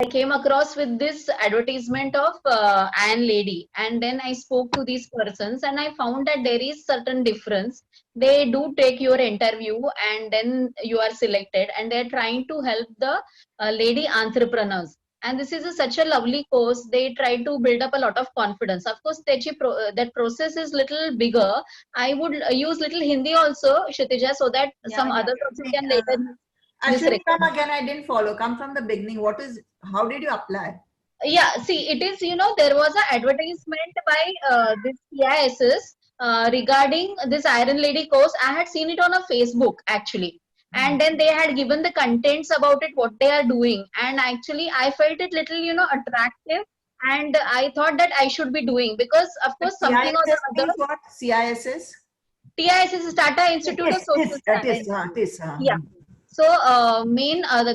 I came across with this advertisement of Iron Lady, and then I spoke to these persons, and I found that there is certain difference. They do take your interview, and then you are selected, and they're trying to help the lady entrepreneurs. And this is such a lovely course. They try to build up a lot of confidence. Of course, that process is little bigger. I would use little Hindi also, Kshitija, so that some Yeah. others also can later use this Ashwini, come record. again. I didn't follow. Come from the beginning. How did you apply? Yeah, see, it is, there was an advertisement by this CISS regarding this Iron Lady course. I had seen it on a Facebook actually. And then they had given the contents about it, what they are doing. And actually, I felt it little, attractive. And I thought that I should be doing because, of But course, something or the CISS other. means what? CISS? TISS is Tata Institute of Yes, Social yes, that is. Science. It is. Yeah. So,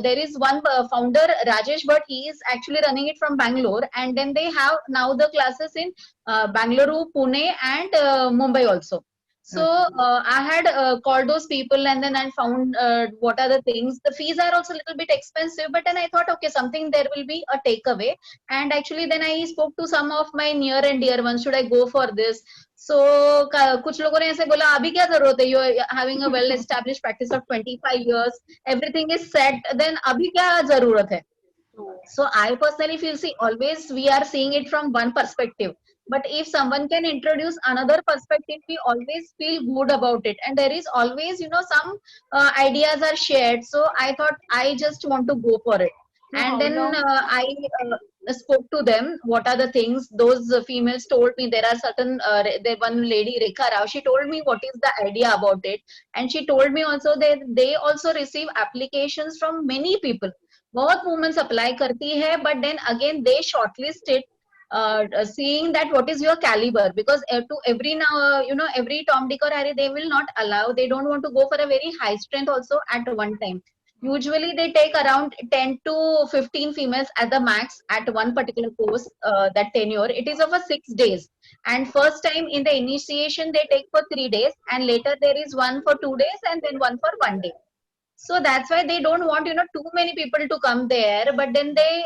there is one founder, Rajesh Bhatt. He is actually running it from Bangalore, and then they have now the classes in Bangalore, Pune, and Mumbai also. So, Okay. I had called those people, and then I found what are the things. The fees are also a little bit expensive, but then I thought, okay, something there will be a takeaway. And actually, then I spoke to some of my near and dear ones. Should I go for this? सो कुछ लोगों ने ऐसे बोला अभी क्या जरूरत है, you having a well established practice of 25 years, everything is set, then अभी क्या जरूरत है. So I personally feel, see, always we are seeing it from one perspective, but if someone can introduce another perspective, we always feel good about it, and there is always, some ideas are shared. So I thought I just want to go for it. So And how then long? spoke to them what are the things. Those females told me there are certain there one lady, Rekha Rao, she told me what is the idea about it. And she told me also that they also receive applications from many people. बहुत womens apply करती है, but then again they shortlist it, seeing that what is your caliber, because to every now every Tom, Dick or Harry they will not allow. They don't want to go for a very high strength also at one time. Usually they take around 10 to 15 females at the max at one particular course. That tenure, it is of a 6 days, and first time in the initiation they take for 3 days, and later there is one for 2 days and then one for one day. So that's why they don't want too many people to come there, but then they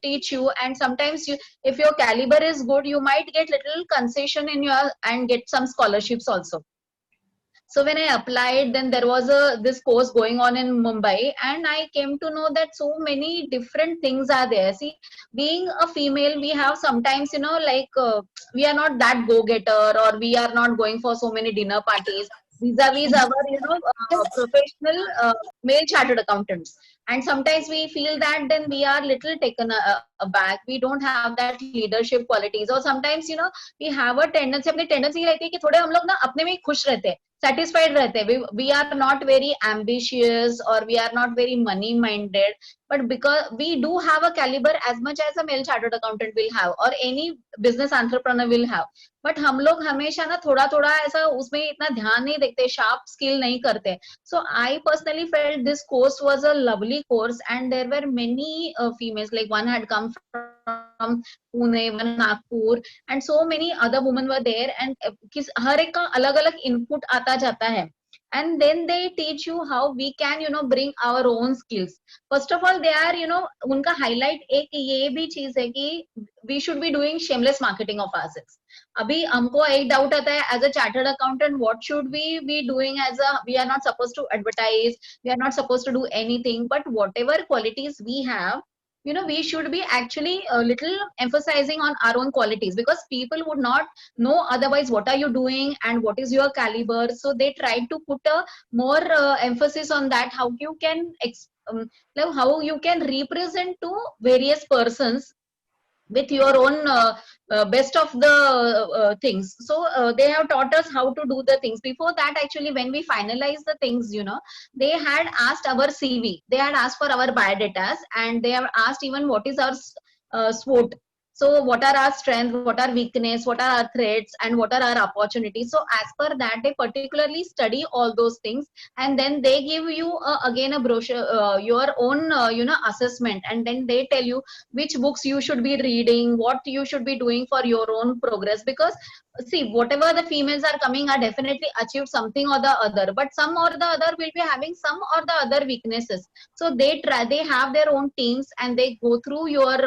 teach you. And sometimes if your caliber is good, you might get little concession in your and get some scholarships also. So when I applied, then there was this course going on in Mumbai, and I came to know that so many different things are there. See, being a female, we have sometimes we are not that go getter, or we are not going for so many dinner parties vis-a-vis our professional male chartered accountants. And sometimes we feel that then we are little taken aback. We don't have that leadership qualities, or sometimes we have a tendency, अपनी tendency रहती है कि थोड़े हम लोग ना अपने में ही खुश रहते हैं, satisfied रहते हैं. We are not very ambitious, or we are not very money minded, but because we do have a caliber as much as a male chartered accountant will have, or any business entrepreneur will have. But हम लोग हमेशा ना थोड़ा थोड़ा ऐसा उसमें इतना ध्यान नहीं देते, शार्प स्किल नहीं करते. So I personally felt this course was a lovely course, and there were many females. Like one had come from Pune, one Nagpur, and so many other women were there. And हर एक का अलग अलग input आता जाता है. And then they teach you how we can bring our own skills. First of all, they are उनका highlight एक ये भी चीज है कि we should be doing shameless marketing of ourselves. अभी हमको एक डाउट आता है as a chartered accountant, what should we be doing as a, we are not suppose to advertise, we are not suppose to do anything, but whatever qualities we have, we should be actually a little emphasizing on our own qualities, because people would not know otherwise what are you doing and what is your caliber. So they try to put a more emphasis on that, how you can how you can represent to various persons with your own best of the things. So they have taught us how to do the things. Before that, actually, when we finalize the things, they had asked our CV, they had asked for our biodatas, and they have asked even what is our SWOT. So what are our strengths, what are weakness, what are our threats, and what are our opportunities. So as per that, they particularly study all those things, and then they give you again a brochure, your own assessment, and then they tell you which books you should be reading, what you should be doing for your own progress. Because see, whatever the females are coming are definitely achieved something or the other, but some or the other will be having some or the other weaknesses. So they have their own teams, and they go through your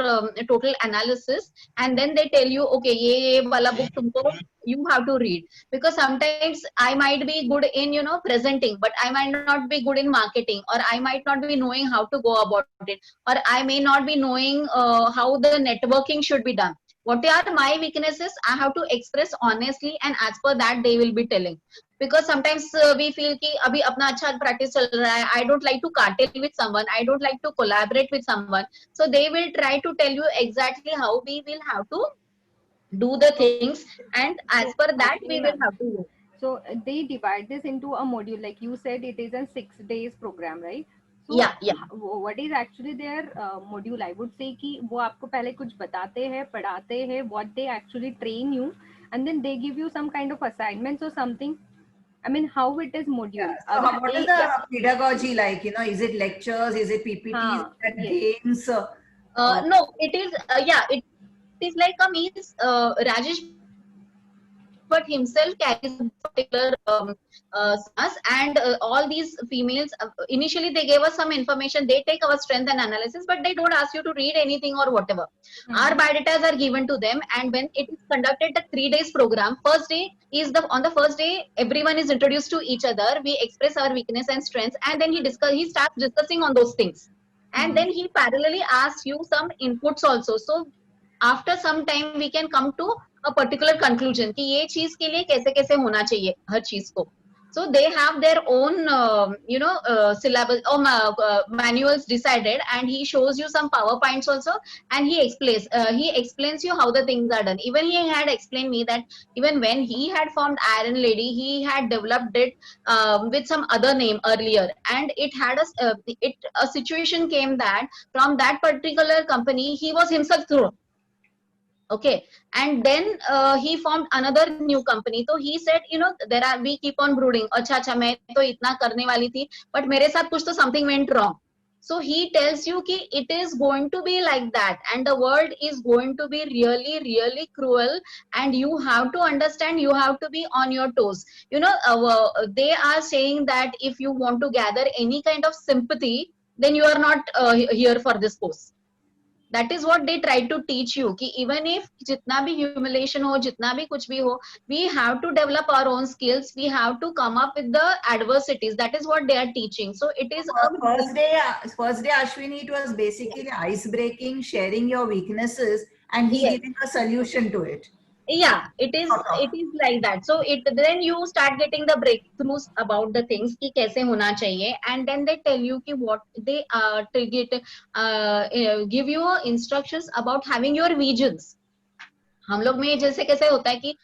total analysis, and then they tell you, okay, ye wala book tumko you have to read. Because sometimes I might be good in presenting, but I might not be good in marketing, or I might not be knowing how to go about it, or I may not be knowing how the networking should be done. What are my weaknesses, I have to express honestly, and as per that they will be telling. Because sometimes we feel कि अभी अपना अच्छा practice चल रहा है, I don't like to cartel with someone, I don't like to collaborate with someone. So they will try to tell you exactly how we will have to do the things, and as So, per that okay, we will ma'am. have to do. So they divide this into a module, like you said, it is a 6 days program, right? So Yeah, yeah. what is actually their module? I would say कि वो आपको पहले कुछ बताते हैं, पढ़ाते हैं, what they actually train you, and then they give you some kind of assignments or something. I mean, how it is Yeah. module? So अगर what is एक the pedagogy like? Is it lectures? Is it PPTs? Is हाँ, it yes. games? No, it is yeah, it is like a means Rajesh Bhatt himself carries this particular us, and all these females initially they gave us some information, they take our strength and analysis, but they don't ask you to read anything or whatever. Our biodatas are given to them, and when it is conducted the 3 days program, first day is the on the first day everyone is introduced to each other, we express our weakness and strengths, and then he starts discussing on those things, and then he parallelly asks you some inputs also. So after some time we can come to a particular conclusion कि ये चीज के लिए कैसे कैसे होना चाहिए हर चीज को. So they have their own syllabus or manuals decided, and he shows you some powerpoints also, and he explains you how the things are done. Even he had explained me that even when he had formed Iron Lady, he had developed it with some other name earlier, and a situation came that from that particular company he was himself thrown. Okay, and then he formed another new company. So he said, there are we keep on brooding, अच्छा अच्छा मैं तो इतना करने वाली थी, but मेरे साथ कुछ तो something went wrong. So he tells you कि it is going to be like that, and the world is going to be really really cruel, and you have to understand, you have to be on your toes. They are saying that if you want to gather any kind of sympathy, then you are not here for this post. That is what they try to teach you कि even if जितना भी humiliation हो, जितना भी कुछ भी हो, we have to develop our own skills, we have to come up with the adversities. That is what they are teaching. So it is a First day, Ashwini, it was basically ice breaking, sharing your weaknesses, and he yes. giving a solution to it. Yeah, it is Sort of. it is like that. So it then you start getting the breakthroughs about the things कि कैसे होना चाहिए, and then they tell you कि what they give you instructions about having your visions. हम लोग में जैसे कैसे होता है कि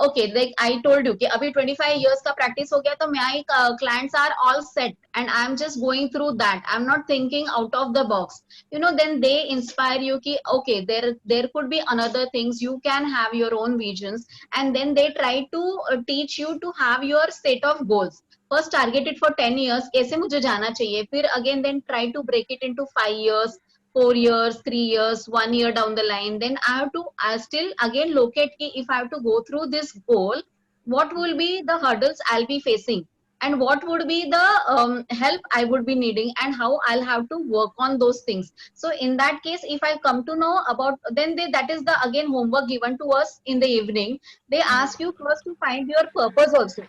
okay like I told you कि अभी 25 years का प्रैक्टिस हो गया, तो my clients are all set and I am just going through that, I am not thinking out of the box. Then they inspire you कि okay, there could be another things, you can have your own visions, and then they try to teach you to have your set of goals. First target it for 10 years, कैसे मुझे जाना चाहिए, फिर again then try to break it into 5 years, 4 years, 3 years, 1 year down the line. Then I have to still again locate ki if I have to go through this goal, what will be the hurdles I'll be facing, and what would be the help I would be needing, and how I'll have to work on those things. So in that case, if I come to know about, then that is the again homework given to us in the evening. They ask you first to find your purpose also.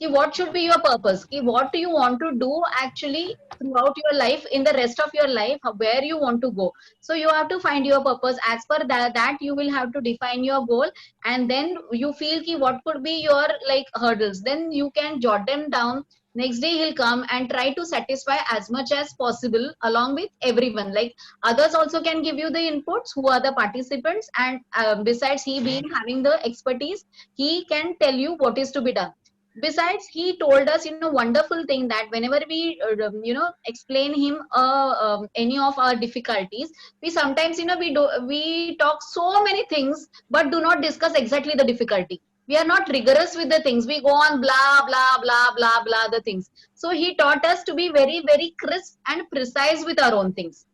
कि what should be your purpose, कि what do you want to do actually throughout your life, in the rest of your life, where you want to go. So you have to find your purpose. As per that you will have to define your goal, and then you feel ki what could be your like hurdles, then you can jot them down. Next day he'll come and try to satisfy as much as possible along with everyone. Like others also can give you the inputs who are the participants, and besides he being having the expertise, he can tell you what is to be done. besides, he told us, wonderful thing that whenever we, explain him any of our difficulties, we sometimes, we talk so many things, but do not discuss exactly the difficulty. We are not rigorous with the things. We go on blah, blah, blah, blah, blah, the things. So he taught us to be very, very crisp and precise with our own things,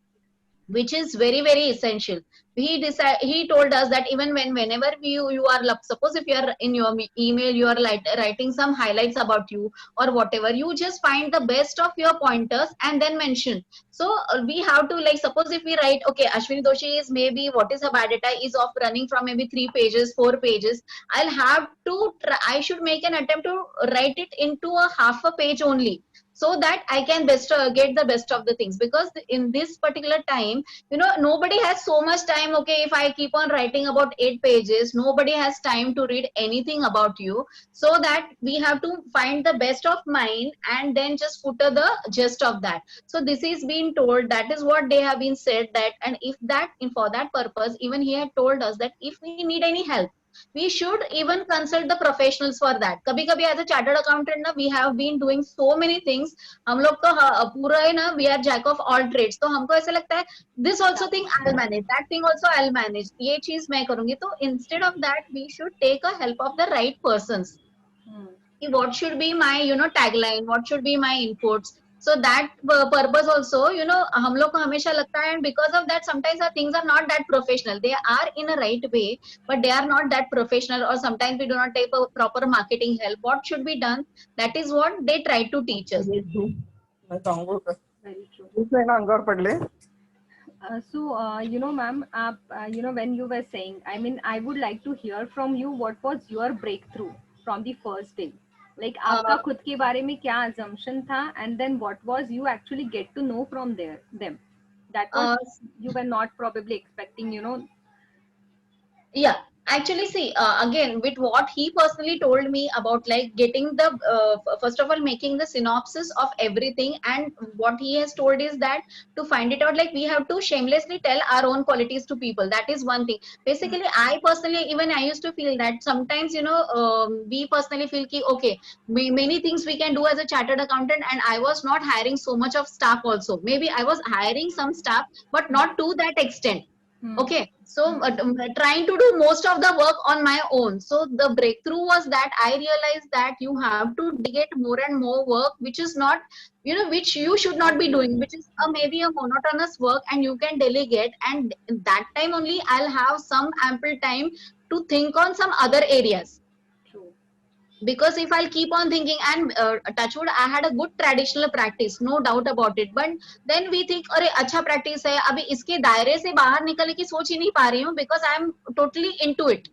which is very, very essential. He told us that even whenever you are suppose if you are in your email, you are writing some highlights about you or whatever, you just find the best of your pointers and then mention. So we have to, like, suppose if we write, okay, Ashwini Doshi is maybe what is her biodata is of running from maybe 3 pages, 4 pages, I'll have to I should make an attempt to write it into a half a page only, so that I can get the best of the things. Because in this particular time, nobody has so much time. Okay, if I keep on writing about 8 pages, nobody has time to read anything about you. So that we have to find the best of mine and then just put the gist of that. So this is being told, that is what they have been said, that, and if that, for that purpose, even he had told us that if we need any help, we should even consult the professionals for that. कभी कभी as a chartered accountant ना, we have been doing so many things. हम लोग तो पूरा है ना, we are jack of all trades. तो हमको ऐसा लगता है this also thing I'll manage, that thing also I'll manage, ये चीज मैं करूंगी. तो instead of that, we should take a help of the right persons. What should be my tagline, what should be my inputs. So that purpose also, हम लोग को हमेशा लगता है, and because of that sometimes our things are not that professional. They are in a right way, but they are not that professional, or sometimes we do not take a proper marketing help. What should be done, that is what they try to teach us. Very true. So, ma'am, when you were saying, I mean, I would like to hear from you, what was your breakthrough from the first day? Like, आपका खुद के बारे में क्या assumption था, and then what was you actually get to know from them? That was you were not probably expecting, Yeah, actually, see, again, with what he personally told me about, like, getting the first of all making the synopsis of everything, and what he has told is that to find it out, like, we have to shamelessly tell our own qualities to people. That is one thing. Basically, I personally, even I used to feel that sometimes, we personally feel ki, okay, many things we can do as a chartered accountant, and I was not hiring so much of staff also. Maybe I was hiring some staff, but not to that extent. Okay, so trying to do most of the work on my own. So the breakthrough was that I realized that you have to get more and more work, which is not, which you should not be doing, which is maybe a monotonous work, and you can delegate. And that time only I'll have some ample time to think on some other areas. Because if I'll keep on thinking, and touchwood, I had a good traditional practice, no doubt about it, but then we think, अरे अच्छा practice है, अभी इसके दायरे से बाहर निकलने की सोच ही नहीं पा रही हूँ, because I'm totally into it.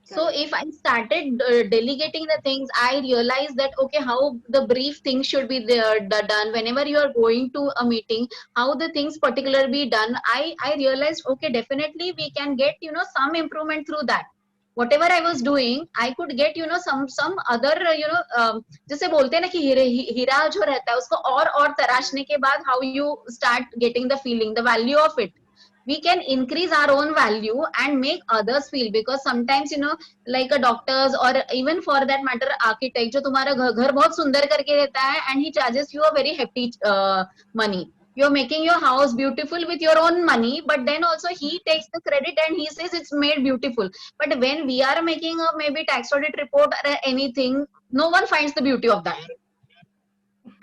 So if I started delegating the things, I realized that, okay, how the brief things should be done whenever you are going to a meeting, how the things particularly be done. I realized, okay, definitely we can get, some improvement through that. Whatever I was doing, I could get, some other, जैसे बोलते हैं ना कि हीरा जो रहता है उसको और तराशने के बाद, how you start getting the feeling, the value of it. We can increase our own value and make others feel. Because sometimes, like a doctors, or even for that matter architect, जो तुम्हारा घर बहुत सुंदर करके देता है, and he charges you a very hefty money. You're making your house beautiful with your own money, but then also he takes the credit and he says it's made beautiful. But when we are making a maybe tax audit report or anything, no one finds the beauty of that.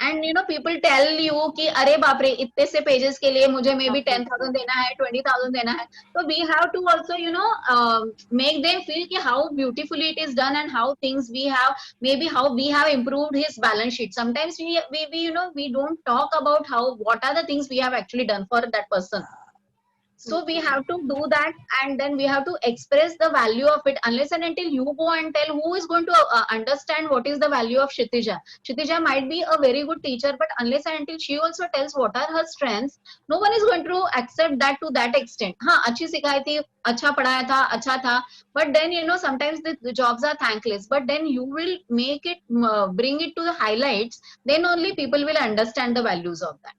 And people tell you कि अरे बाप रे, इतने से pages के लिए मुझे maybe 10,000 देना है, 20,000 देना है. So we have to also make them feel कि how beautifully it is done, and how things we have, maybe how we have improved his balance sheet. Sometimes we don't talk about what are the things we have actually done for that person. So we have to do that, and then we have to express the value of it. Unless and until you go and tell, who is going to understand what is the value of Kshitija? Kshitija might be a very good teacher, but unless and until she also tells what are her strengths, no one is going to accept that to that extent. हाँ, अच्छी सिखाई थी, अच्छा पढ़ाया था, अच्छा था. But then sometimes the jobs are thankless. But then you will make it, bring it to the highlights. Then only people will understand the values of that.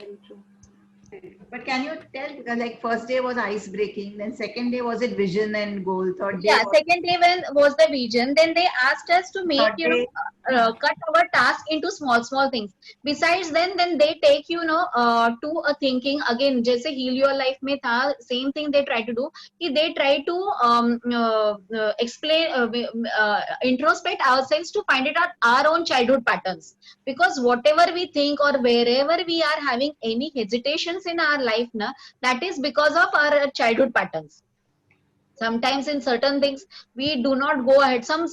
Very true. But can you tell, because like first day was ice breaking, then second day was it vision and goal, third day Yeah, was second day when was the vision, then they asked us to make, third day. cut our task into small things. Besides, then they take, to a thinking again, जैसे heal your life में था, same thing they try to do, कि they try to explain, introspect ourselves to find it out our own childhood patterns, because whatever we think or wherever we are having any hesitations in our life na, that is because of our childhood patterns. Sometimes in certain things we do not go ahead. Some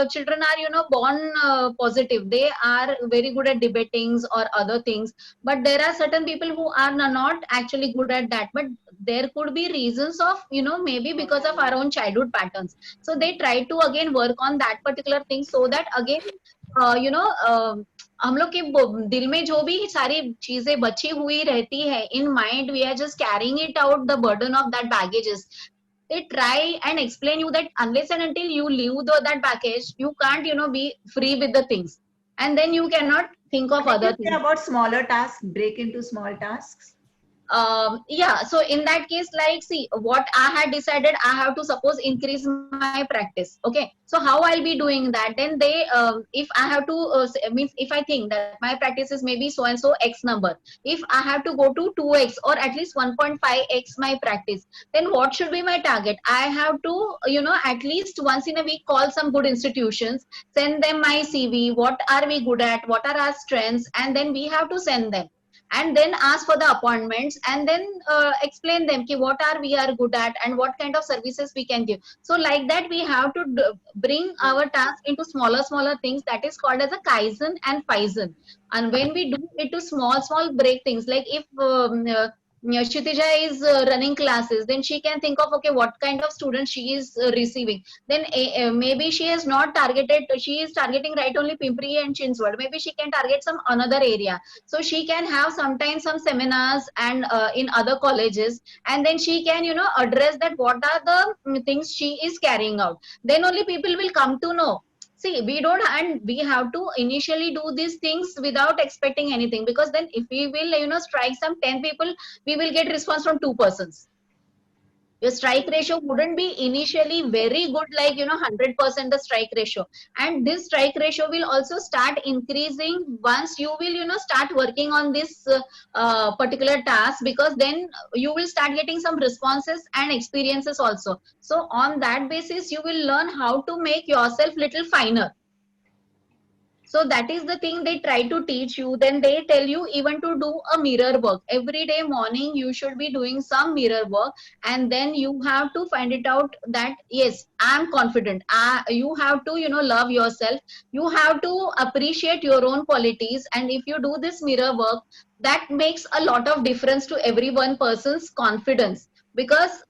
children are, born positive, they are very good at debatings or other things, but there are certain people who are not actually good at that, but there could be reasons of, maybe because of our own childhood patterns. So they try to again work on that particular thing, so that again, हम लोग के दिल में जो भी सारी चीजें बची हुई रहती है in mind, we are just carrying it out, the burden of that baggages. They try and explain you that unless and until you leave that package, you can't, be free with the things, and then you cannot think of What did other you say things. about smaller tasks, break into small tasks? Yeah, so in that case, like, see, what I had decided, I have to suppose increase my practice. Okay, so how I'll be doing that? Then they, if I have to, means if I think that my practice is maybe so and so X number, if I have to go to 2x or at least 1.5x my practice, then what should be my target? I have to, at least once in a week call some good institutions, send them my CV, what are we good at, what are our strengths, and then we have to send them, and then ask for the appointments, and then explain them ki what are we are good at and what kind of services we can give. So like that we have to bring our task into smaller things, that is called as a kaizen and Kaizen. And when we do it to small break things, like if Kshitija is running classes, then she can think of, okay, what kind of students she is receiving. Then maybe she has not targeted, she is targeting right only Pimpri and Chinswad, maybe she can target some another area. So she can have sometimes some seminars and in other colleges, and then she can, address that what are the things she is carrying out. Then only people will come to know. See, we don't, and we have to initially do these things without expecting anything, because then if we will, strike some 10 people, we will get response from 2 persons. Your strike ratio wouldn't be initially very good, like, 100% the strike ratio. And this strike ratio will also start increasing once you will, start working on this particular task, because then you will start getting some responses and experiences also. So on that basis, you will learn how to make yourself little finer. So that is the thing they try to teach you. Then they tell you even to do a mirror work. Every day morning, you should be doing some mirror work. And then you have to find it out that, yes, I'm confident. You have to, love yourself. You have to appreciate your own qualities. And if you do this mirror work, that makes a lot of difference to every one person's confidence. Because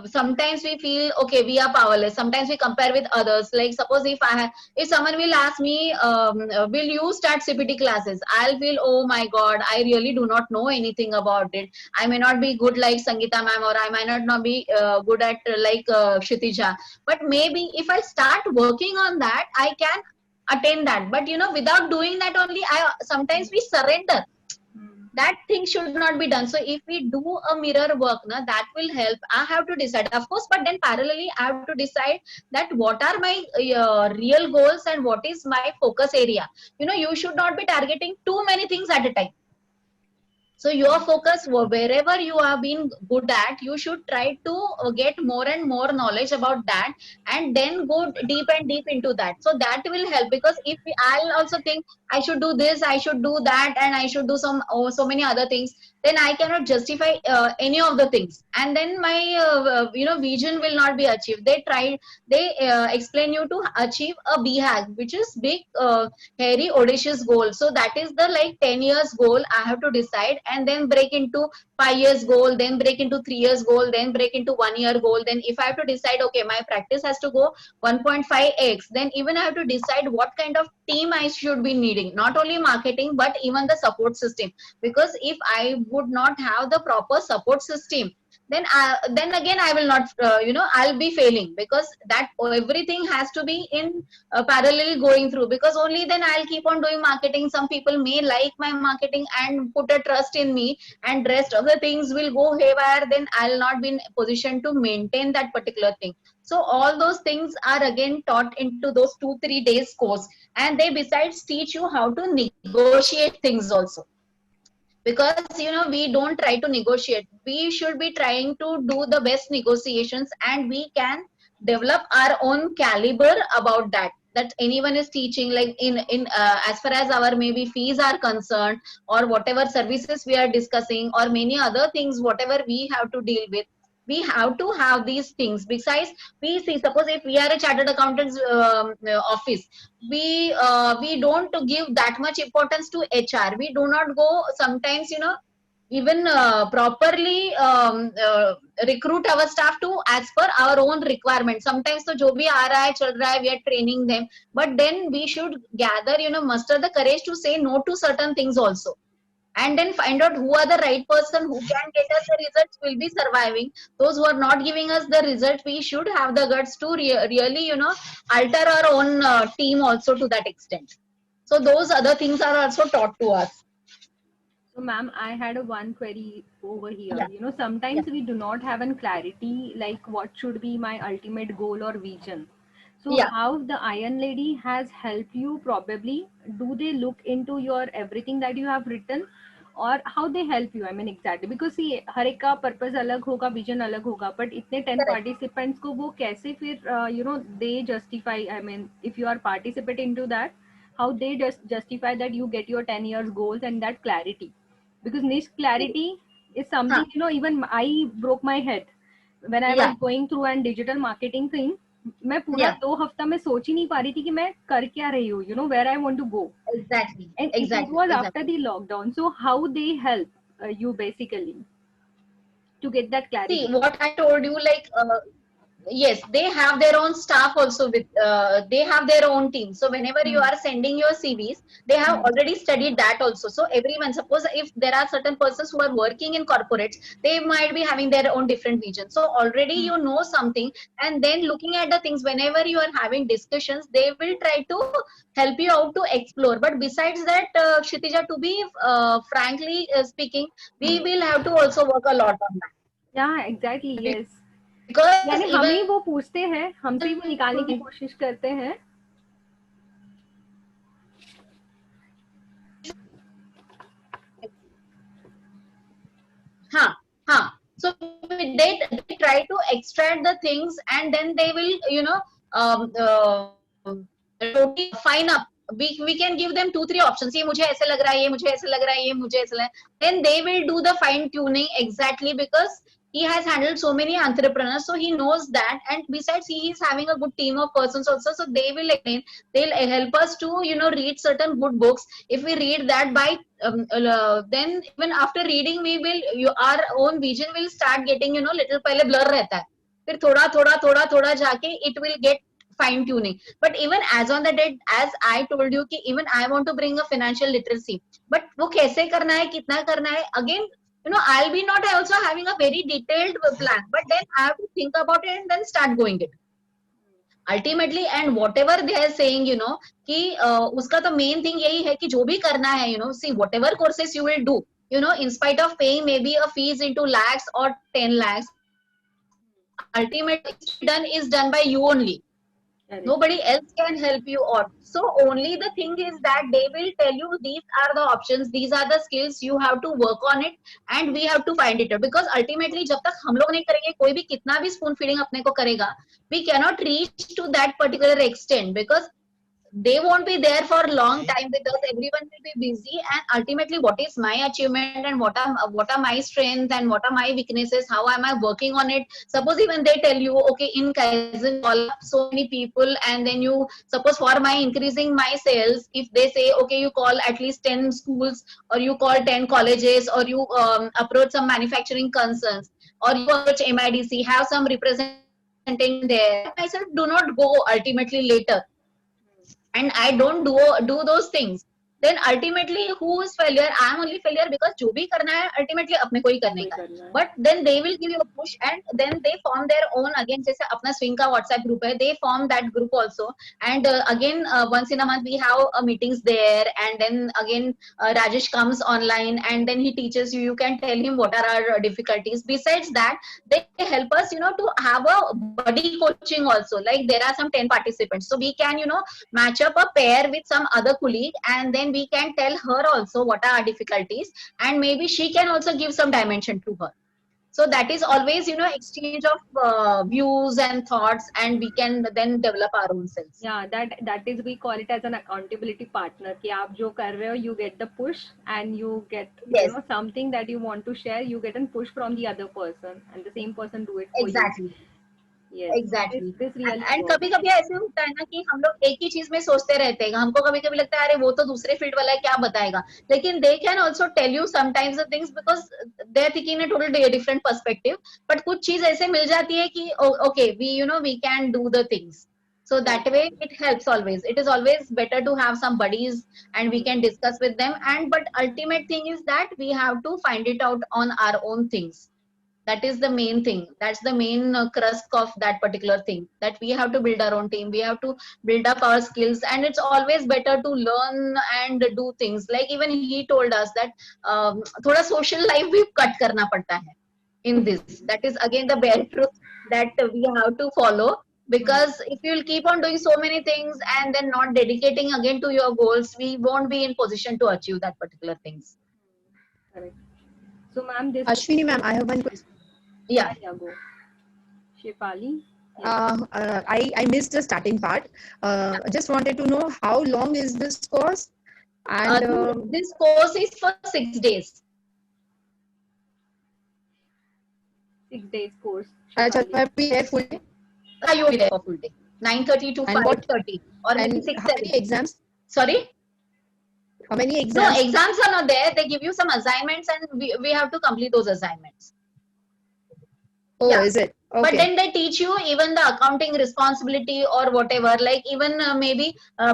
sometimes we feel, okay, we are powerless. Sometimes we compare with others. Like suppose if someone will ask me, will you start CPT classes? I'll feel, oh my God, I really do not know anything about it. I may not be good like Sangeeta ma'am, or I might not be good at like Kshitija. But maybe if I start working on that, I can attain that. But without doing that only, sometimes we surrender. That thing should not be done. So if we do a mirror work, that will help. I have to decide, of course, but then parallelly I have to decide that what are my real goals and what is my focus area. You should not be targeting too many things at a time. So your focus, wherever you have been good at, you should try to get more and more knowledge about that, and then go deep and deep into that. So that will help, because if I'll also think I should do this, I should do that, and I should do so many other things, then I cannot justify any of the things, and then my vision will not be achieved. They explain you to achieve a BHAG, which is big, hairy, audacious goal. So that is the like 10 years goal I have to decide, and then break into 5 years goal, then break into 3 years goal, then break into 1 year goal. Then if I have to decide, okay, my practice has to go 1.5x, then even I have to decide what kind of team I should be needing, not only marketing, but even the support system. Because if I would not have the proper support system, then again I will not, I'll be failing, because that everything has to be in parallel going through, because only then I'll keep on doing marketing. Some people may like my marketing and put a trust in me, and rest of the things will go haywire, then I'll not be in a position to maintain that particular thing. So all those things are again taught into those 2-3 days course, and they besides teach you how to negotiate things also, because we don't try to negotiate. We should be trying to do the best negotiations, and we can develop our own caliber about that anyone is teaching, like in as far as our maybe fees are concerned, or whatever services we are discussing, or many other things whatever we have to deal with. We have to have these things. Besides, we see, suppose if we are a chartered accountant's office, we don't give that much importance to HR. We do not go sometimes, even properly recruit our staff to as per our own requirement. Sometimes तो जो भी आ रहा है चल रहा है, we are training them, but then we should gather, muster the courage to say no to certain things also, and then find out who are the right person who can get us the results, will be surviving. Those who are not giving us the result, we should have the guts to really, alter our own team also to that extent. So those other things are also taught to us. So, ma'am, I had a one query over here. Yeah. Sometimes we do not have a clarity like what should be my ultimate goal or vision. So, Yeah. how the Iron Lady has helped you probably? Do they look into your everything that you have written, or how they help you? I mean, exactly, because see, हर एक का purpose अलग होगा, vision अलग होगा, but इतने 10 Correct. participants को वो कैसे फिर they justify? I mean, if you are participating into that, how they just justify that you get your 10 years goals and that clarity? Because niche clarity is something, even I broke my head when I Yeah. was going through an digital marketing thing. मैं पूरा Yeah. 2 हफ्ता में सोच ही नहीं पा रही थी कि मैं कर क्या रही हूँ, where I want to go. Exactly. And Exactly. it was Exactly. after the lockdown. So how they help you basically to get that clarity? See, what I told you, like, yes, they have their own staff also with, they have their own team. So whenever you are sending your CVs, they have already studied that also. So everyone, suppose if there are certain persons who are working in corporates, they might be having their own different vision. So already you know something, and then looking at the things, whenever you are having discussions, they will try to help you out to explore. But besides that, Kshitija, to be frankly speaking, we will have to also work a lot on that. Yeah, exactly. Yes. Because यानी even हम ही वो पूछते हैं, हमसे ही वो निकालने की कोशिश करते हैं. So they try to extract the things, and then they will, totally fine up. We can give them 2-3 options. ये मुझे ऐसे लग रहा है, ये मुझे ऐसे लग रहा है, ये मुझे ऐसे लग रहा है. Then they will do the fine tuning exactly, because he has handled so many entrepreneurs, so he knows that. And besides, he is having a good team of persons also, so they will explain, they'll help us to read certain good books. If we read that by then even after reading, we will our own vision will start getting little पहले blur रहता है, फिर थोड़ा जाके it will get fine tuning. But even as on the date, as I told you कि even I want to bring a financial literacy, but वो कैसे करना है, कितना करना है, again I'll be not also having a very detailed plan, but then I have to think about it and then start going it ultimately. And whatever they are saying, कि उसका तो main thing यही है कि जो भी करना है, see whatever courses you will do, in spite of paying maybe a fees into lakhs or 10 lakhs, ultimately is done by you only. Nobody else can help you out. So only the thing is that they will tell you these are the options, these are the skills, you have to work on it, and we have to find it out. Because ultimately जब तक हम लोग नहीं करेंगे, कोई भी कितना भी spoon feeding अपने को करेगा, we cannot reach to that particular extent, because they won't be there for a long time with us. Everyone will be busy, and ultimately what is my achievement, and what are my strengths, and what are my weaknesses, how am I working on it. Suppose even they tell you, okay, in Kaizen call up so many people, and then you suppose for my increasing my sales, if they say, okay, you call at least 10 schools, or you call 10 colleges, or you approach some manufacturing concerns, or you approach MIDC, have some representation there. I said do not go ultimately later, and I don't do those things. then ultimately who is failure? I am only failure because जो भी करना है ultimately अपने को ही करने का है. But then they will give you a push and then they form their own again. जैसे अपना swing का WhatsApp group है, they form that group also. And again once in a month we have meetings there, and then again Rajesh comes online and then he teaches you. You can tell him what are our difficulties. Besides that, they help us, to have a buddy coaching also. Like there are some 10 participants, so we can, match up a pair with some other colleague, and then we can tell her also what are our difficulties, and maybe she can also give some dimension to her. So that is always, exchange of views and thoughts, and we can then develop our own selves. Yeah, that is, we call it as an accountability partner. कि आप जो कर रहे हो, you get the push, and you get Yes. Something that you want to share, you get a push from the other person, and the same person do it for Exactly. you. Yes. Exactly. This really and works. कभी कभी ऐसे होता है ना कि हम लोग एक ही चीज में सोचते रहते हैं. हमको कभी कभी लगता है अरे वो तो दूसरे फील्ड वाला है, क्या बताएगा. लेकिन they can also tell you sometimes the things because they are thinking in a total different perspective. But कुछ चीज ऐसे मिल जाती है कि okay we can do the things. So that way it helps always. It is always better to have some buddies and we can discuss with them. And but ultimate thing is that we have to find it out on our own things. That is the main thing. That's the main crust of that particular thing, that we have to build our own team. We have to build up our skills, and it's always better to learn and do things. Like even he told us that thoda social life bhi cut karna padta hai in this. That is again the bare truth that we have to follow, because if you'll keep on doing so many things and then not dedicating again to your goals, we won't be in position to achieve that particular things. Correct. So ma'am, this Ashwini ma'am, I have one question. Yeah. Go. Shefali. I missed the starting part. Just wanted to know how long is this course? And This course is for 6 days. 6 days course. Achha, Shefali. I have to be there full day. You will be there for full day, 9:30 to And what- 5:30, or maybe And 6, how many 7. exams? Sorry? How many No, exams? exams are not there. They give you some assignments, and we have to complete those assignments. Oh, Yeah. is it? Okay. But then they teach you even the accounting responsibility or whatever. Like even maybe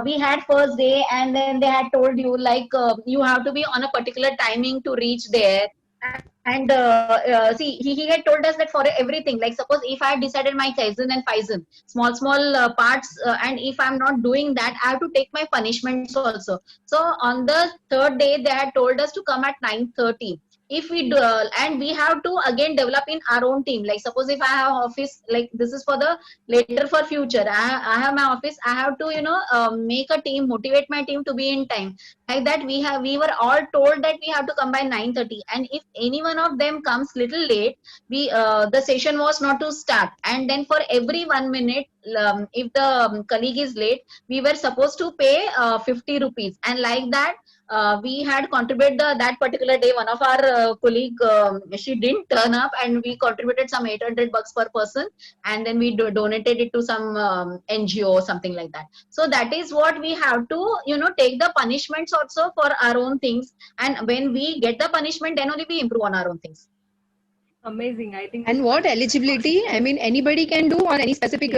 we had first day, and then they had told you like you have to be on a particular timing to reach there. And see, he had told us that for everything, like suppose if I had decided my Kaizen and Phaizen, small parts, and if I'm not doing that, I have to take my punishments also. So on the third day, they had told us to come at 9:30. If we do, and we have to again develop in our own team. Like suppose if I have office, like this is for the later for future. I have my office. I have to make a team, motivate my team to be in time. Like that we were all told that we have to come by 9:30, and if any one of them comes little late, the session was not to start. And then for every 1 minute, if the colleague is late, we were supposed to pay 50 rupees. And like that we had contributed that particular day. One of our colleague, she didn't turn up, and we contributed some 800 bucks per person, and then we donated it to some NGO or something like that. So that is what we have to take the punishments also for our own things, and when we get the punishment, then only we improve on our own things. Amazing. I think. And what eligibility? I mean, anybody can do, or any specific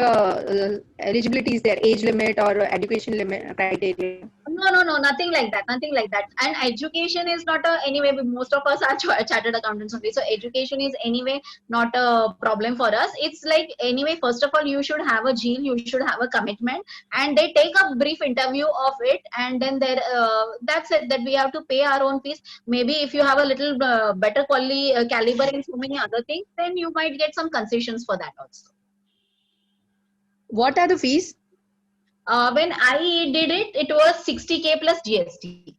eligibility is there? Age limit or education limit criteria? No, nothing like that. And education is not anyway. Most of us are chartered accountants only, so education is anyway not a problem for us. It's like anyway, first of all, you should have a GEAL, you should have a commitment, and they take a brief interview of it, and then there that's it. That we have to pay our own fees. Maybe if you have a little better quality caliber in so many other things, then you might get some concessions for that also. What are the fees? When I did it, it was 60K plus GST.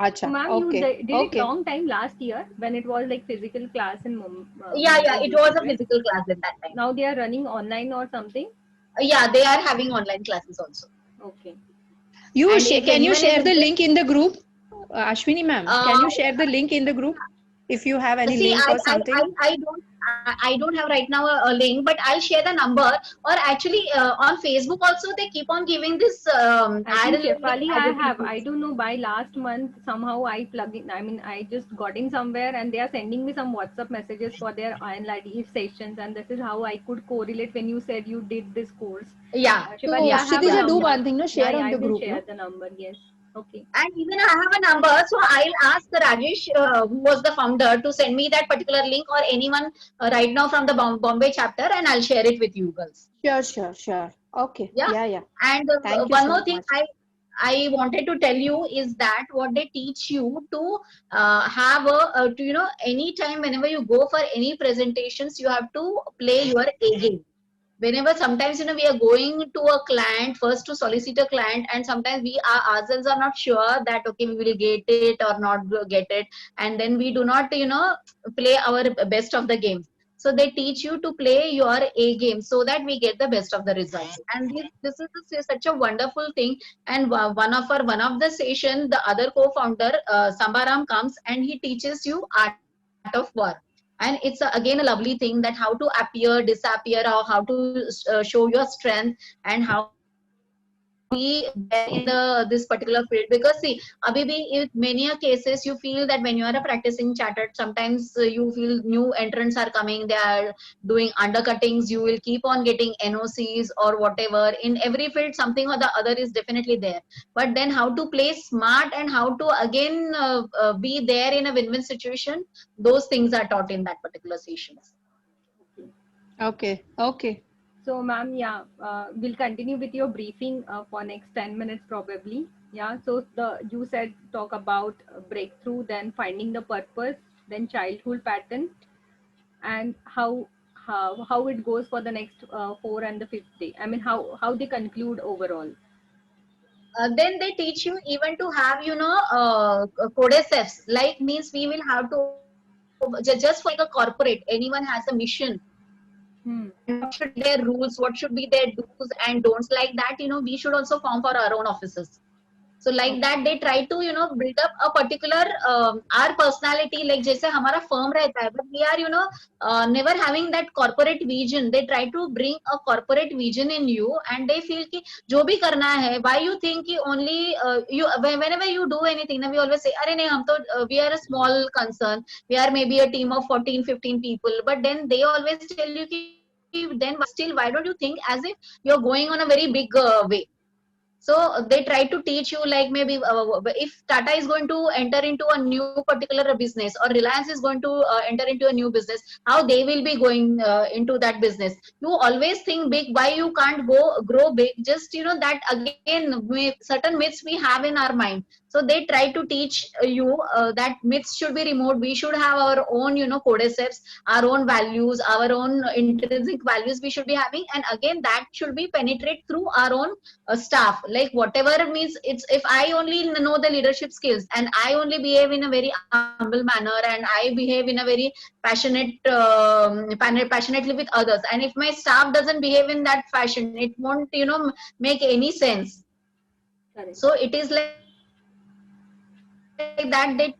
Acha. Ma'am, Okay. you did Okay. it long time last year when it was like physical class in Yeah, it was a right? physical class at that time. Now they are running online or something. Yeah, they are having online classes also. Okay. You And share, if can you anyone share is the interested- link in the group? Ashwini ma'am, can you share the link in the group if you have any See, link or something? I don't have right now a link, but I'll share the number. Or actually, on Facebook also they keep on giving this I ad think Shefali, I have. I advertisements. don't know, by last month, somehow I plug in. I mean, I just got in somewhere and they are sending me some WhatsApp messages for their INLID sessions. And this is how I could correlate when you said you did this course. Yeah, Shefali, So I have the Kshitija, do number. one thing, no, Yeah, share yeah, on I the will group, share no. the number. Yes. Okay. and even I have a number, so I'll ask Rajesh, who was the founder, to send me that particular link, or anyone right now from the Bombay chapter, and I'll share it with you girls. Sure, sure, sure. Okay. Yeah. Yeah, yeah. And Thank you one so more thing much. I wanted to tell you is that what they teach you to have to, anytime whenever you go for any presentations, you have to play your A game. Whenever sometimes, we are going to a client first to solicit a client, and sometimes we are ourselves are not sure that okay, we will get it or not get it, and then we do not, play our best of the games. So they teach you to play your A game so that we get the best of the results. And this is such a wonderful thing. And one of the session, the other co-founder Sambaram comes and he teaches you art of war. And it's again a lovely thing, that how to appear, disappear, or how to show your strength, and how to be there in the this particular field. Because see, abhi bhi in many a cases you feel that when you are a practicing chartered, sometimes you feel new entrants are coming, they are doing undercuttings, you will keep on getting NOCs or whatever. In every field something or the other is definitely there, but then how to play smart and how to again be there in a win-win situation, those things are taught in that particular sessions. Okay, okay. So, ma'am, yeah, we'll continue with your briefing for next 10 minutes probably. Yeah. So you said talk about breakthrough, then finding the purpose, then childhood pattern, and how it goes for the next 4th and the 5th day. I mean, how they conclude overall. Then they teach you even to have, codeceps, like means we will have to just for like a corporate, anyone has a mission, Hmm. and what should be their rules, what should be their do's and don'ts, like that, we should also form for our own offices. So like Okay. that they try to build up a particular our personality, like जैसे हमारा firm रहता है, but we are never having that corporate vision. They try to bring a corporate vision in you, and they feel कि जो भी करना है, why you think कि only you whenever you do anything ना, we always say अरे नहीं हम तो we are a small concern, we are maybe a team of 14-15 people, but then they always tell you कि then still why don't you think as if you're going on a very big way. So they try to teach you, like maybe if Tata is going to enter into a new particular business, or Reliance is going to enter into a new business, how they will be going into that business. You always think big. Why you can't go grow big? Just that again, certain myths we have in our mind. So they try to teach you that myths should be removed. We should have our own codeceps, our own values, our own intrinsic values we should be having, and again that should be penetrate through our own staff. Like whatever means, it's if I only know the leadership skills and I only behave in a very humble manner, and I behave in a very passionately with others, and if my staff doesn't behave in that fashion, it won't make any sense. Correct. So it is like that they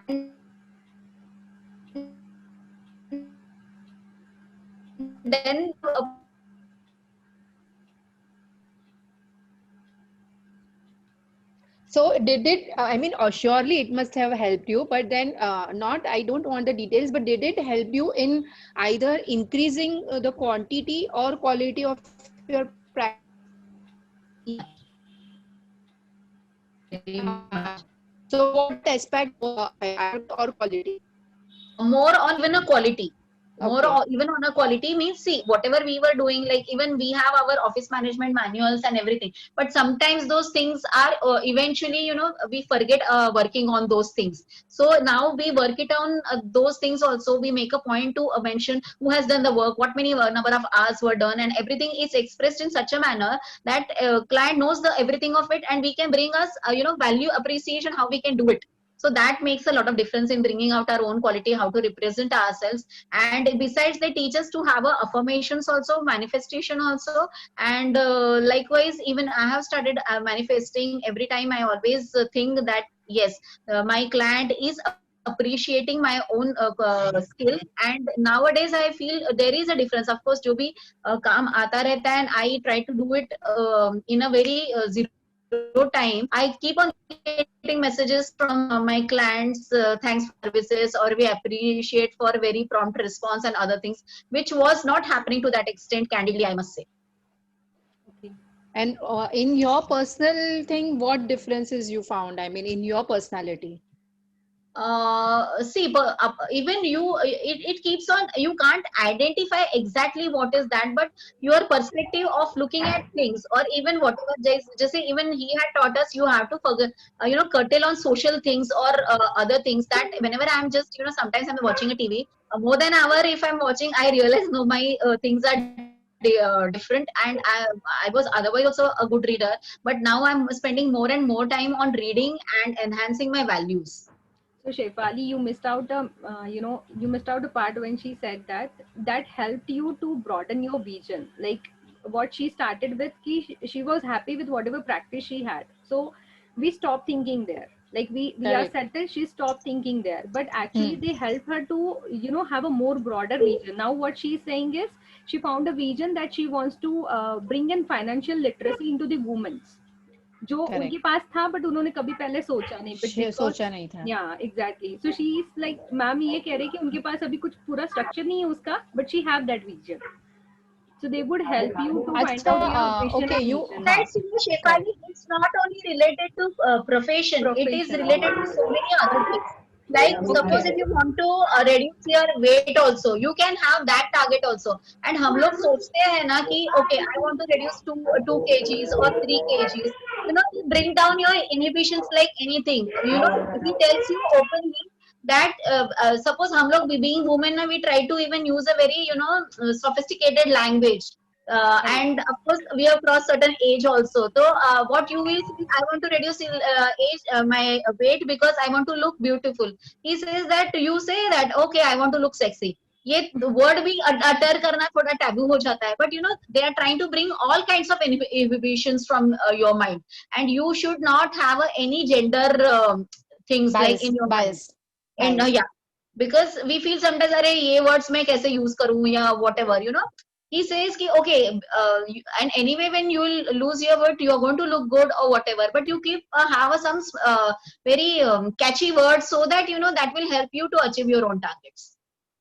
and then So did it, I mean, surely it must have helped you, but then not, I don't want the details, but did it help you in either increasing the quantity or quality of your yeah, so what aspect or quality? more on even a quality, more Okay. even on a quality means, see, whatever we were doing, like even we have our office management manuals and everything, but sometimes those things are eventually we forget working on those things. So now we work it on those things also. We make a point to mention who has done the work, what many number of hours were done, and everything is expressed in such a manner that client knows the everything of it, and we can bring us value appreciation how we can do it. So that makes a lot of difference in bringing out our own quality, how to represent ourselves. And besides, they teach us to have a affirmations also, manifestation also. And likewise, even I have started manifesting. Every time I always think that yes, my client is a appreciating my own skill. And nowadays I feel there is a difference. Of course, जो भी काम आता रहता है, and I try to do it in a very zero time. I keep on getting messages from my clients, thanks for services, or we appreciate for very prompt response and other things, which was not happening to that extent, candidly, I must say. Okay. And in your personal thing, what differences you found? I mean, in your personality. See, but even you, it keeps on, you can't identify exactly what is that, but your perspective of looking at things, or even whatever, just say, even he had taught us, you have to forget, curtail on social things or other things. That whenever I'm just, sometimes I'm watching a TV, more than an hour if I'm watching, I realize no, my things are different, and I was otherwise also a good reader, but now I'm spending more and more time on reading and enhancing my values. So Shefali, you missed out you missed out a part when she said that helped you to broaden your vision. Like what she started with, she was happy with whatever practice she had. So we stopped thinking there. Like we are Correct. settled. She stopped thinking there. But actually, Hmm. they help her to have a more broader vision. Now what she's saying is she found a vision that she wants to bring in financial literacy into the women's. जो Correct. उनके पास था but उन्होंने कभी पहले सोचा नहीं but because सोचा नहीं था. या exactly so she is like ma'am ये कह रही कि उनके पास अभी कुछ पूरा स्ट्रक्चर नहीं है उसका but she have that vision so they would help you to find अच्छा, out your vision okay, and you, mission. हाँ, That's, Shefali, it's not only related to profession, it is Profession. related to so many other things. Like suppose okay. if you want to reduce your weight also, you can have that target also. And हम लोग सोचते हैं ना कि okay, I want to reduce 2 kgs or 3 kgs. You bring down your inhibitions like anything. He tells you openly that suppose हम लोग being women, we try to even use a very sophisticated language. And of course we have crossed certain age also, so what you will see, I want to reduce age, my weight because I want to look beautiful. He says that you say that okay, I want to look sexy. ये word भी utter करना थोड़ा taboo हो जाता है, but they are trying to bring all kinds of inhibitions from your mind, and you should not have any gender things like in your mind. Bias. And yeah, because we feel sometimes अरे ये words मैं कैसे use करूँ या whatever. He says ki okay, and anyway when you will lose your weight, you are going to look good or whatever, but you keep have some very catchy words, so that that will help you to achieve your own targets.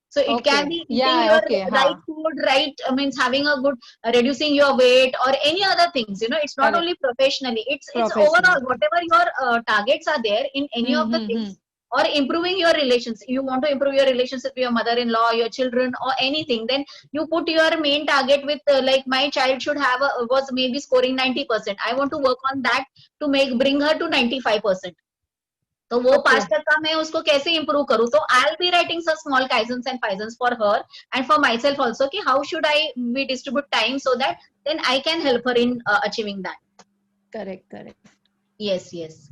So it Okay. can be eating Yeah, your okay, right food, right, means having a good reducing your weight or any other things. It's not Correct. only professionally, it's Professional. overall whatever your targets are there in any of the things, or improving your relations. You want to improve your relationship with your mother-in-law, your children, or anything, then you put your main target with like my child should have was maybe scoring 90%. I want to work on that to bring her to 95%. तो वो Okay. 5% मैं उसको कैसे improve करूँ? तो I'll be writing some small kaizens and faizens for her and for myself also कि how should I we distribute time so that then I can help her in achieving that. Correct. Yes, yes.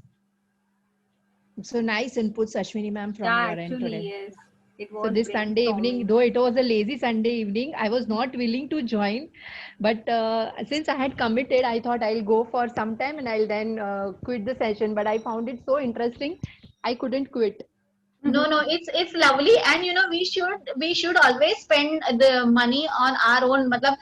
So nice inputs, Ashwini ma'am, from Yeah, your end actually today. yes, it was So this Sunday evening, brainstorming. though it was a lazy Sunday evening, I was not willing to join. But since I had committed, I thought I'll go for some time and I'll then quit the session. But I found it so interesting, I couldn't quit. No, it's lovely, and we should always spend the money on our own. मतलब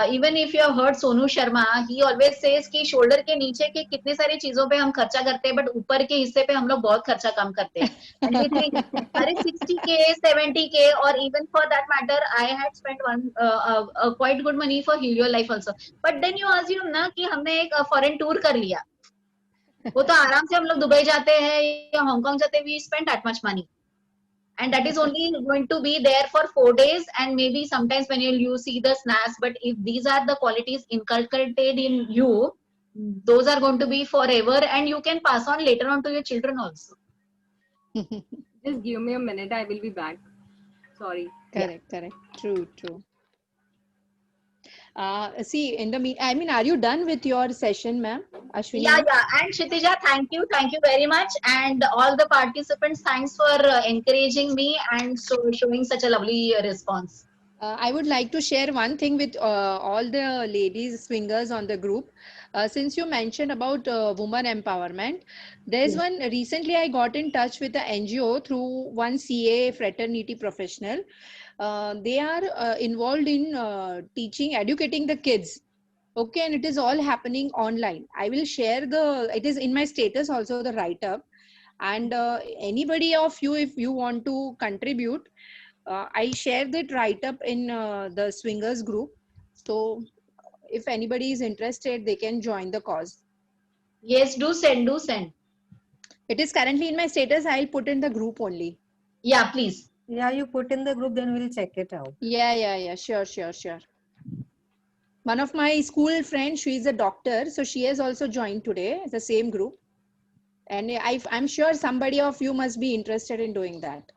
even if you have heard Sonu Sharma, he always says कि shoulder के नीचे के कितने सारी चीजों पे हम खर्चा करते हैं, but ऊपर के हिस्से पे हम लोग बहुत खर्चा कम करते हैं. And we think अरे 60K, 70K, or even for that matter, I had spent quite good money for Heal Your Life also. But then you assume ना कि हमने एक foreign tour कर लिया, वो तो आराम से हम लोग दुबई जाते हैं या हांगकांग जाते हैं, we spend that much money. And that is only going to be there for 4 days, and maybe sometimes when you see the snaps, but if these are the qualities inculcated in you, those are going to be forever, and you can pass on later on to your children also. Just give me a minute, I will be back. Sorry. Correct. True. See, I mean, are you done with your session, ma'am? Ashwini? Yeah. And Kshitija, thank you very much, and all the participants, thanks for encouraging me and showing such a lovely response. I would like to share one thing with all the ladies swingers on the group. since you mentioned about woman empowerment, there's one recently I got in touch with the NGO through one CA fraternity professional. They are involved in teaching, educating the kids. Okay, and it is all happening online. I will share it is in my status also, the write up. And anybody of you, if you want to contribute, I'll share that write up in the swingers group. So if anybody is interested, they can join the cause. Yes, do send, do send. It is currently in my status. I'll put in the group only. Yeah, please. Yeah, you put in the group, then we'll check it out. Yeah. Sure. One of my school friends, she is a doctor, so she has also joined today, the same group. And I'm sure somebody of you must be interested in doing that.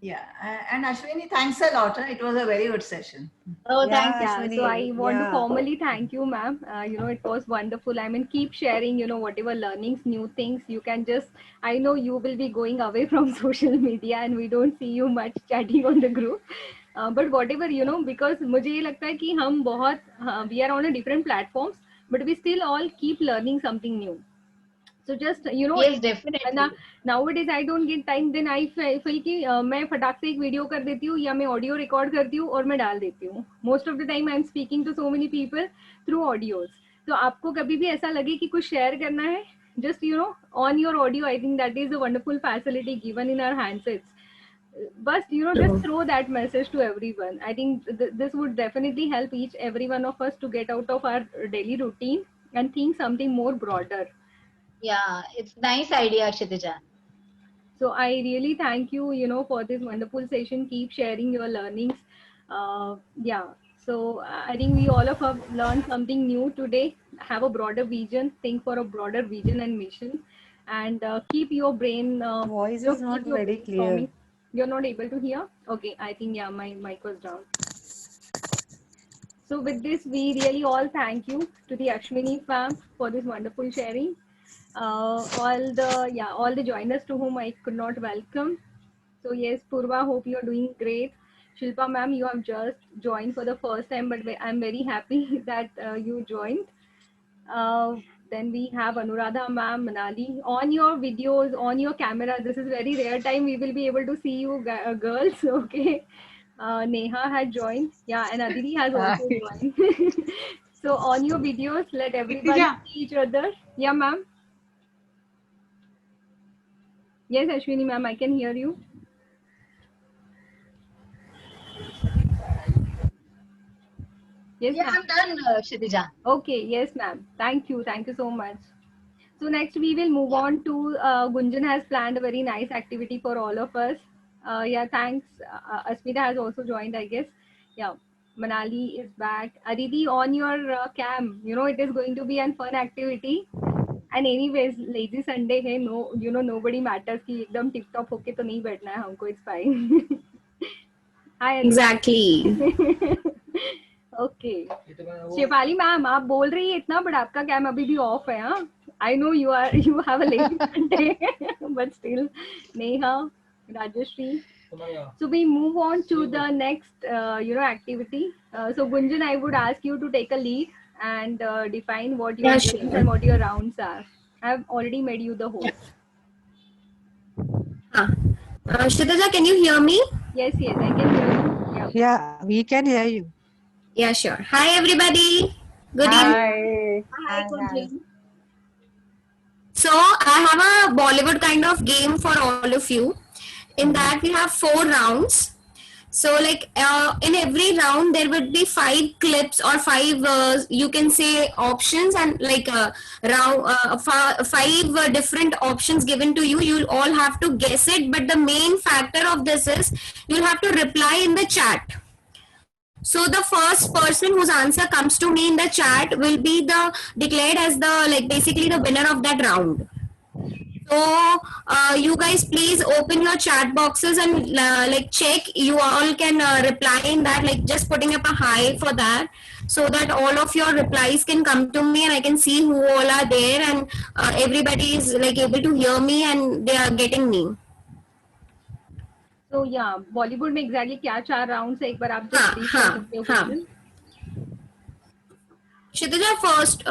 Yeah, and Ashwini, thanks a lot. It was a very good session. Oh, Yeah, thank you. Yeah, Ashwini, so I want to yeah. formally thank you, ma'am. It was wonderful. I mean, keep sharing, whatever learnings, new things. You can just, I know you will be going away from social media and we don't see you much chatting on the group. But whatever, because मुझे ये लगता है कि हम बहुत, we are on a different platforms, but we still all keep learning something new. So just, Yes, definitely. nowadays I don't get time, then I feel कि मैं फटाक से एक वीडियो कर देती हूँ या मैं ऑडियो रिकॉर्ड करती हूँ और मैं डाल देती हूँ. Most of the time I am speaking to so many people through audios. तो आपको कभी भी ऐसा लगे कि कुछ शेयर करना है, just on your audio, I think that is a wonderful facility given in our handsets. But just throw that message to everyone. I think this would definitely help every one of us to get out of our daily routine and think something more broader. Yeah, it's nice idea, Kshitija. So I really thank you, for this wonderful session. Keep sharing your learnings. So I think we all of us learned something new today. Have a broader vision, think for a broader vision and mission, and keep your brain. Voice is not keep your very brain clear. forming. You're not able to hear? Okay, I think, yeah, my mic was down. So with this, we really all thank you to the Ashwini fam for this wonderful sharing. All the joiners to whom I could not welcome. So yes, Purva, hope you're doing great. Shilpa ma'am, you have just joined for the first time, but I'm very happy that you joined. Then we have Anuradha ma'am, Manali. On your videos, on your camera, this is very rare time we will be able to see you girls, okay? Neha had joined. Yeah, and Aditi has also joined. So on your videos, let everyone see each other. Yeah, ma'am. Yes, Ashwini ma'am, I can hear you. Yes, Yeah, I'm done, Kshitija. okay, yes, ma'am. Thank you so much. So next we will move on to Gunjan has planned a very nice activity for all of us. Thanks. Asmita has also joined, I guess. Yeah, Manali is back. Aditi, on your cam, it is going to be a fun activity. And anyways, lazy Sunday है, no, nobody matters कि एकदम tip top होके तो नहीं बैठना है हमको, it's fine. Hi. Exactly. Okay. Shefali ma'am, आप बोल रही है इतना, बट आपका कैम अभी भी ऑफ है. हाँ, I know you have a lazy Sunday, but still. Neha, Rajashri. So we move on to the next, activity. So Gunjan, I would ask you to take a lead and define what your games and what your rounds are. I have already made you the host. Kshitija, can you hear me? Yes, I can hear you. Yeah. Yeah, we can hear you. Yeah, sure. Hi, everybody. Good evening. Hi, Gunjan. So I have a Bollywood kind of game for all of you. In that we have 4 rounds. So in every round there would be 5 clips or 5 you can say options, and round 5 different options given to you. You'll all have to guess it, but the main factor of this is you'll have to reply in the chat. So the first person whose answer comes to me in the chat will be declared as basically the winner of that round. So you guys please open your chat boxes and check. You all can reply in that, just putting up a hi for that, so that all of your replies can come to me and I can see who all are there, and everybody is able to hear me and they are getting me. So yeah, Bollywood में exactly क्या 4 rounds है, एक बार आप just brief कर सकते हो Gunjan? Kshitija, first,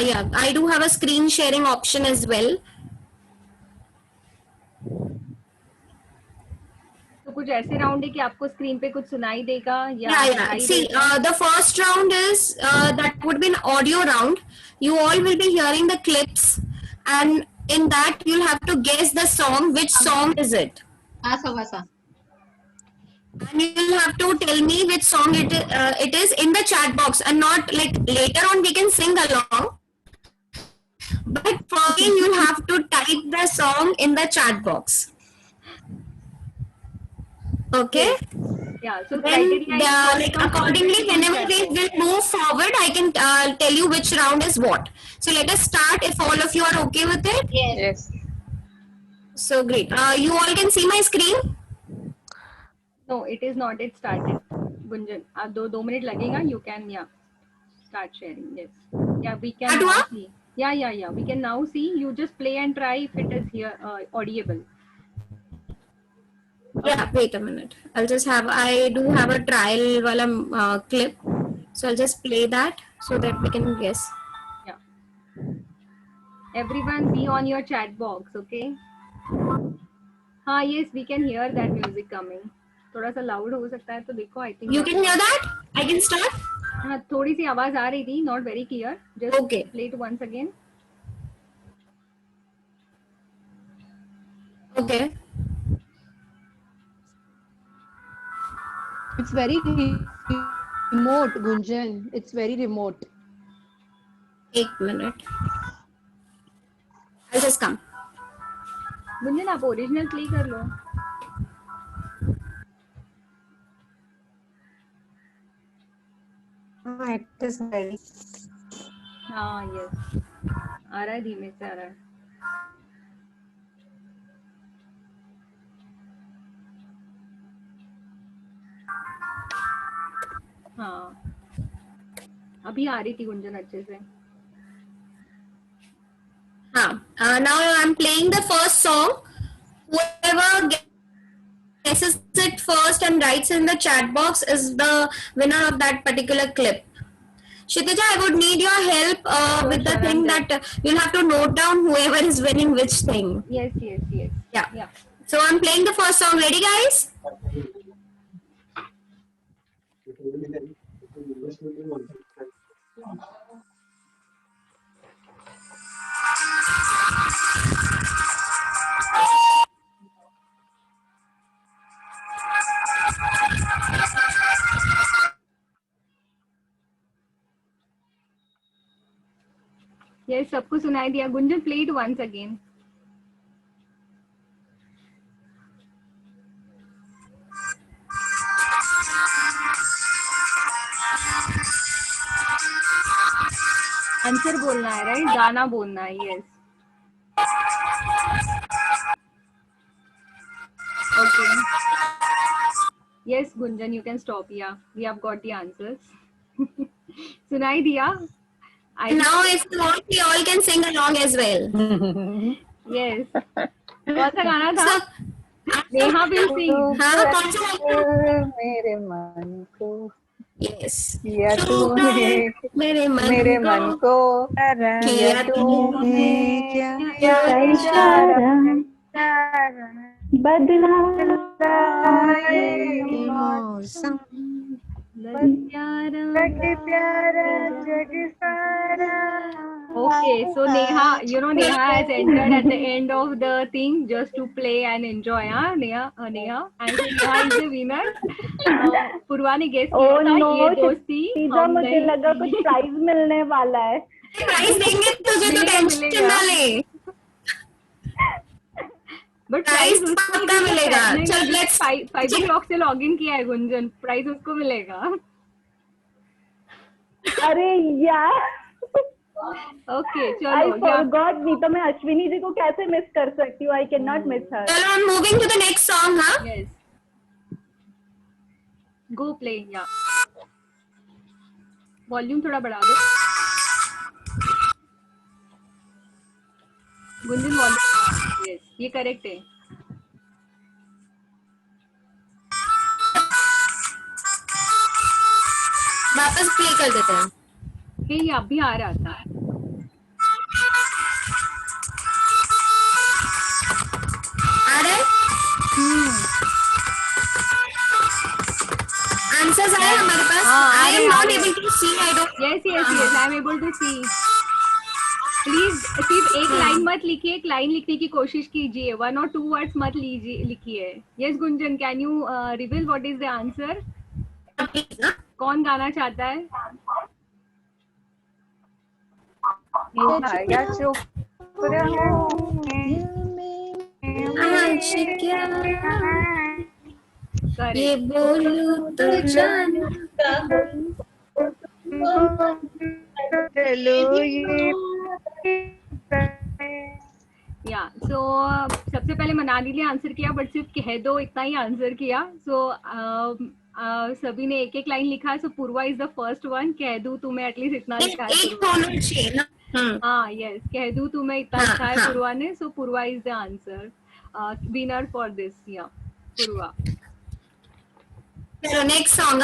yeah, I do have a screen sharing option as well. तो कुछ ऐसे राउंड है कि आपको स्क्रीन पे कुछ सुनाई देगा या Yeah. दिखाई See, देगा? the first round is that would be an audio round. You all will be hearing the clips, and in that you'll have to guess the song. Which song is it? Vasa. And you'll have to tell me which song it is in the chat box, and not like later on we can sing along. But first you have to type the song in the chat box. Okay. Yeah, so Then criteria is accordingly, whenever we will move forward, I can tell you which round is what. So let us start if all of you are okay with it. Yes. So great. You all can see my screen. No, it is not. It started. Gunjan, 2 minute लगेगा. You can start sharing. Yes. Yeah, we can That now one? see. Yeah. We can now see. You just play and try if it is here audible. Yeah, wait a minute. I do have a trial wala clip. So I'll just play that so that we can guess. Yeah. Everyone be on your chat box, okay? Yes, we can hear that music coming. थोड़ा सा loud हो सकता है तो देखो, I think. You can hear that? I can start? हाँ, थोड़ी सी आवाज आ रही थी, not very clear. Just Okay. play it once again. Okay. It's very remote, Gunjan. It's very remote. 1 minute. I'll just come. Gunjan आप ओरिजिनल प्ले कर लो. It is ready. हाँ, yes. आ रहा है, धीमे से आ रहा है. हाँ, अभी आ रही थी गुंजन अच्छे से. Now I'm playing the first song. Whoever guesses it first and writes in the chat box is the winner of that particular clip. Kshitija, I would need your help with the thing that you'll have to note down whoever is winning which thing. Yes. Yeah. So I'm playing the first song. Ready, guys? Yes, सबको सुनाई दिया. Gunjan, play it once again. Answer बोलना है, right? गाना बोलना है. Yes. Okay. Yes, Gunjan, you can stop. Yeah, we have got the answers. सुनाई दिया? Now, if you want, we all can sing along as well. Yes. कौन सा गाना था? Neha will sing. हाँ, कौन सा गाना? मेरे मन को Yes. किया तूने मेरे मन को किया तूने क्या इशारा बदला मौसम प्यारा जग सारा. Okay, so Neha, Neha has entered at the end of the thing just to play and enjoy, Neha, and so Neha is the winner. पूर्वा ने गेस किया था ये दोस्ती. सीधा मुझे लगा कुछ प्राइज मिलने वाला है. प्राइज देंगे तुझे तो टेंशन ना ले. बट प्राइज पक्का मिलेगा. चल लेट्स 5 o'clock से लॉग इन किया है गुंजन. प्राइज उसको मिलेगा. अरे यार, ओके चलो. I forgot. नहीं तो मैं अश्विनी जी को कैसे मिस कर सकती हूँ? I can not miss her. चलो, I'm moving to the next song, हाँ? Yes. Go play, yeah. Volume थोड़ा बढ़ा दो. गुंजन वॉल्यूम. यस, ये करेक्ट है. वापस प्ले कर देते हैं. ये अभी आ रहा था. आ रहा है? आंसर्स आए हमारे पास. I am not able to see. I don't. Yes, I am able to see. Please सिर्फ एक लाइन मत लिखिए, एक लाइन लिखने की कोशिश कीजिए. 1 or 2 वर्ड्स मत लिखिए. Yes Gunjan, can you reveal what is the answer? कौन गाना चाहता है? या चुप रहो ये बोलूं तो जान. चलो ये या सो सबसे पहले मनाली ने आंसर किया, बट सिर्फ कह दो इतना ही आंसर किया. सो सभी ने एक एक लाइन लिखा. सो Purva is the first one. कह दूं तुम्हें एटलीस्ट इतना लिखा है. एक होना चाहिए ना. हाँ यस, कह दूं तुम्हें इतना लिखा है पूर्वा ने. So Purva is the answer, winner for this. या पूर्वा. चलो next song.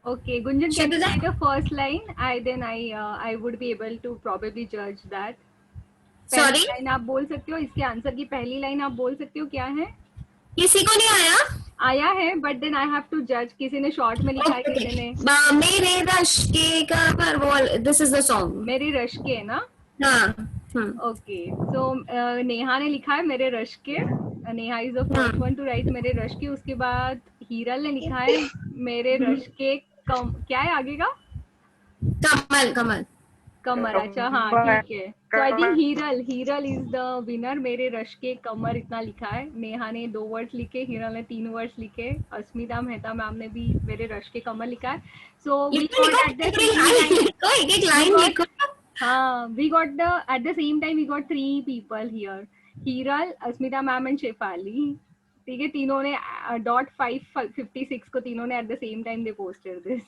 Okay, Gunjan, can you say the first line? I would be able to probably judge that. Sorry? पहली लाइन आप बोल सकते हो. इसके आंसर की पहली लाइन आप बोल सकते हो. क्या है? किसी को नहीं आया? आया है, but then I have to जज. किसी ने शॉर्ट में लिखा है, किसी ने मेरे रश के cover wall. This is the song. मेरे रश के ना. हाँ. ओके, सो नेहा ने लिखा है मेरे रश के. Neha is the first one two right मेरे रश के. उसके बाद हीरल ने लिखा है मेरे रश के क्या है आगे का? कमल. अच्छा हाँ ठीक है. तो I think Hiral is the winner. मेरे रश के कमर इतना लिखा है. नेहा ने 2 वर्ड्स लिखे, हीरल ने 3 वर्ड्स लिखे, अस्मिता मेहता मैम ने भी मेरे रश के कमर लिखा है. So we got at the same time we got 3 people here. Hiral, Asmita ma'am and Shefali. ठीक है, तीनों ने .556 को तीनों ने at the same time they posted this.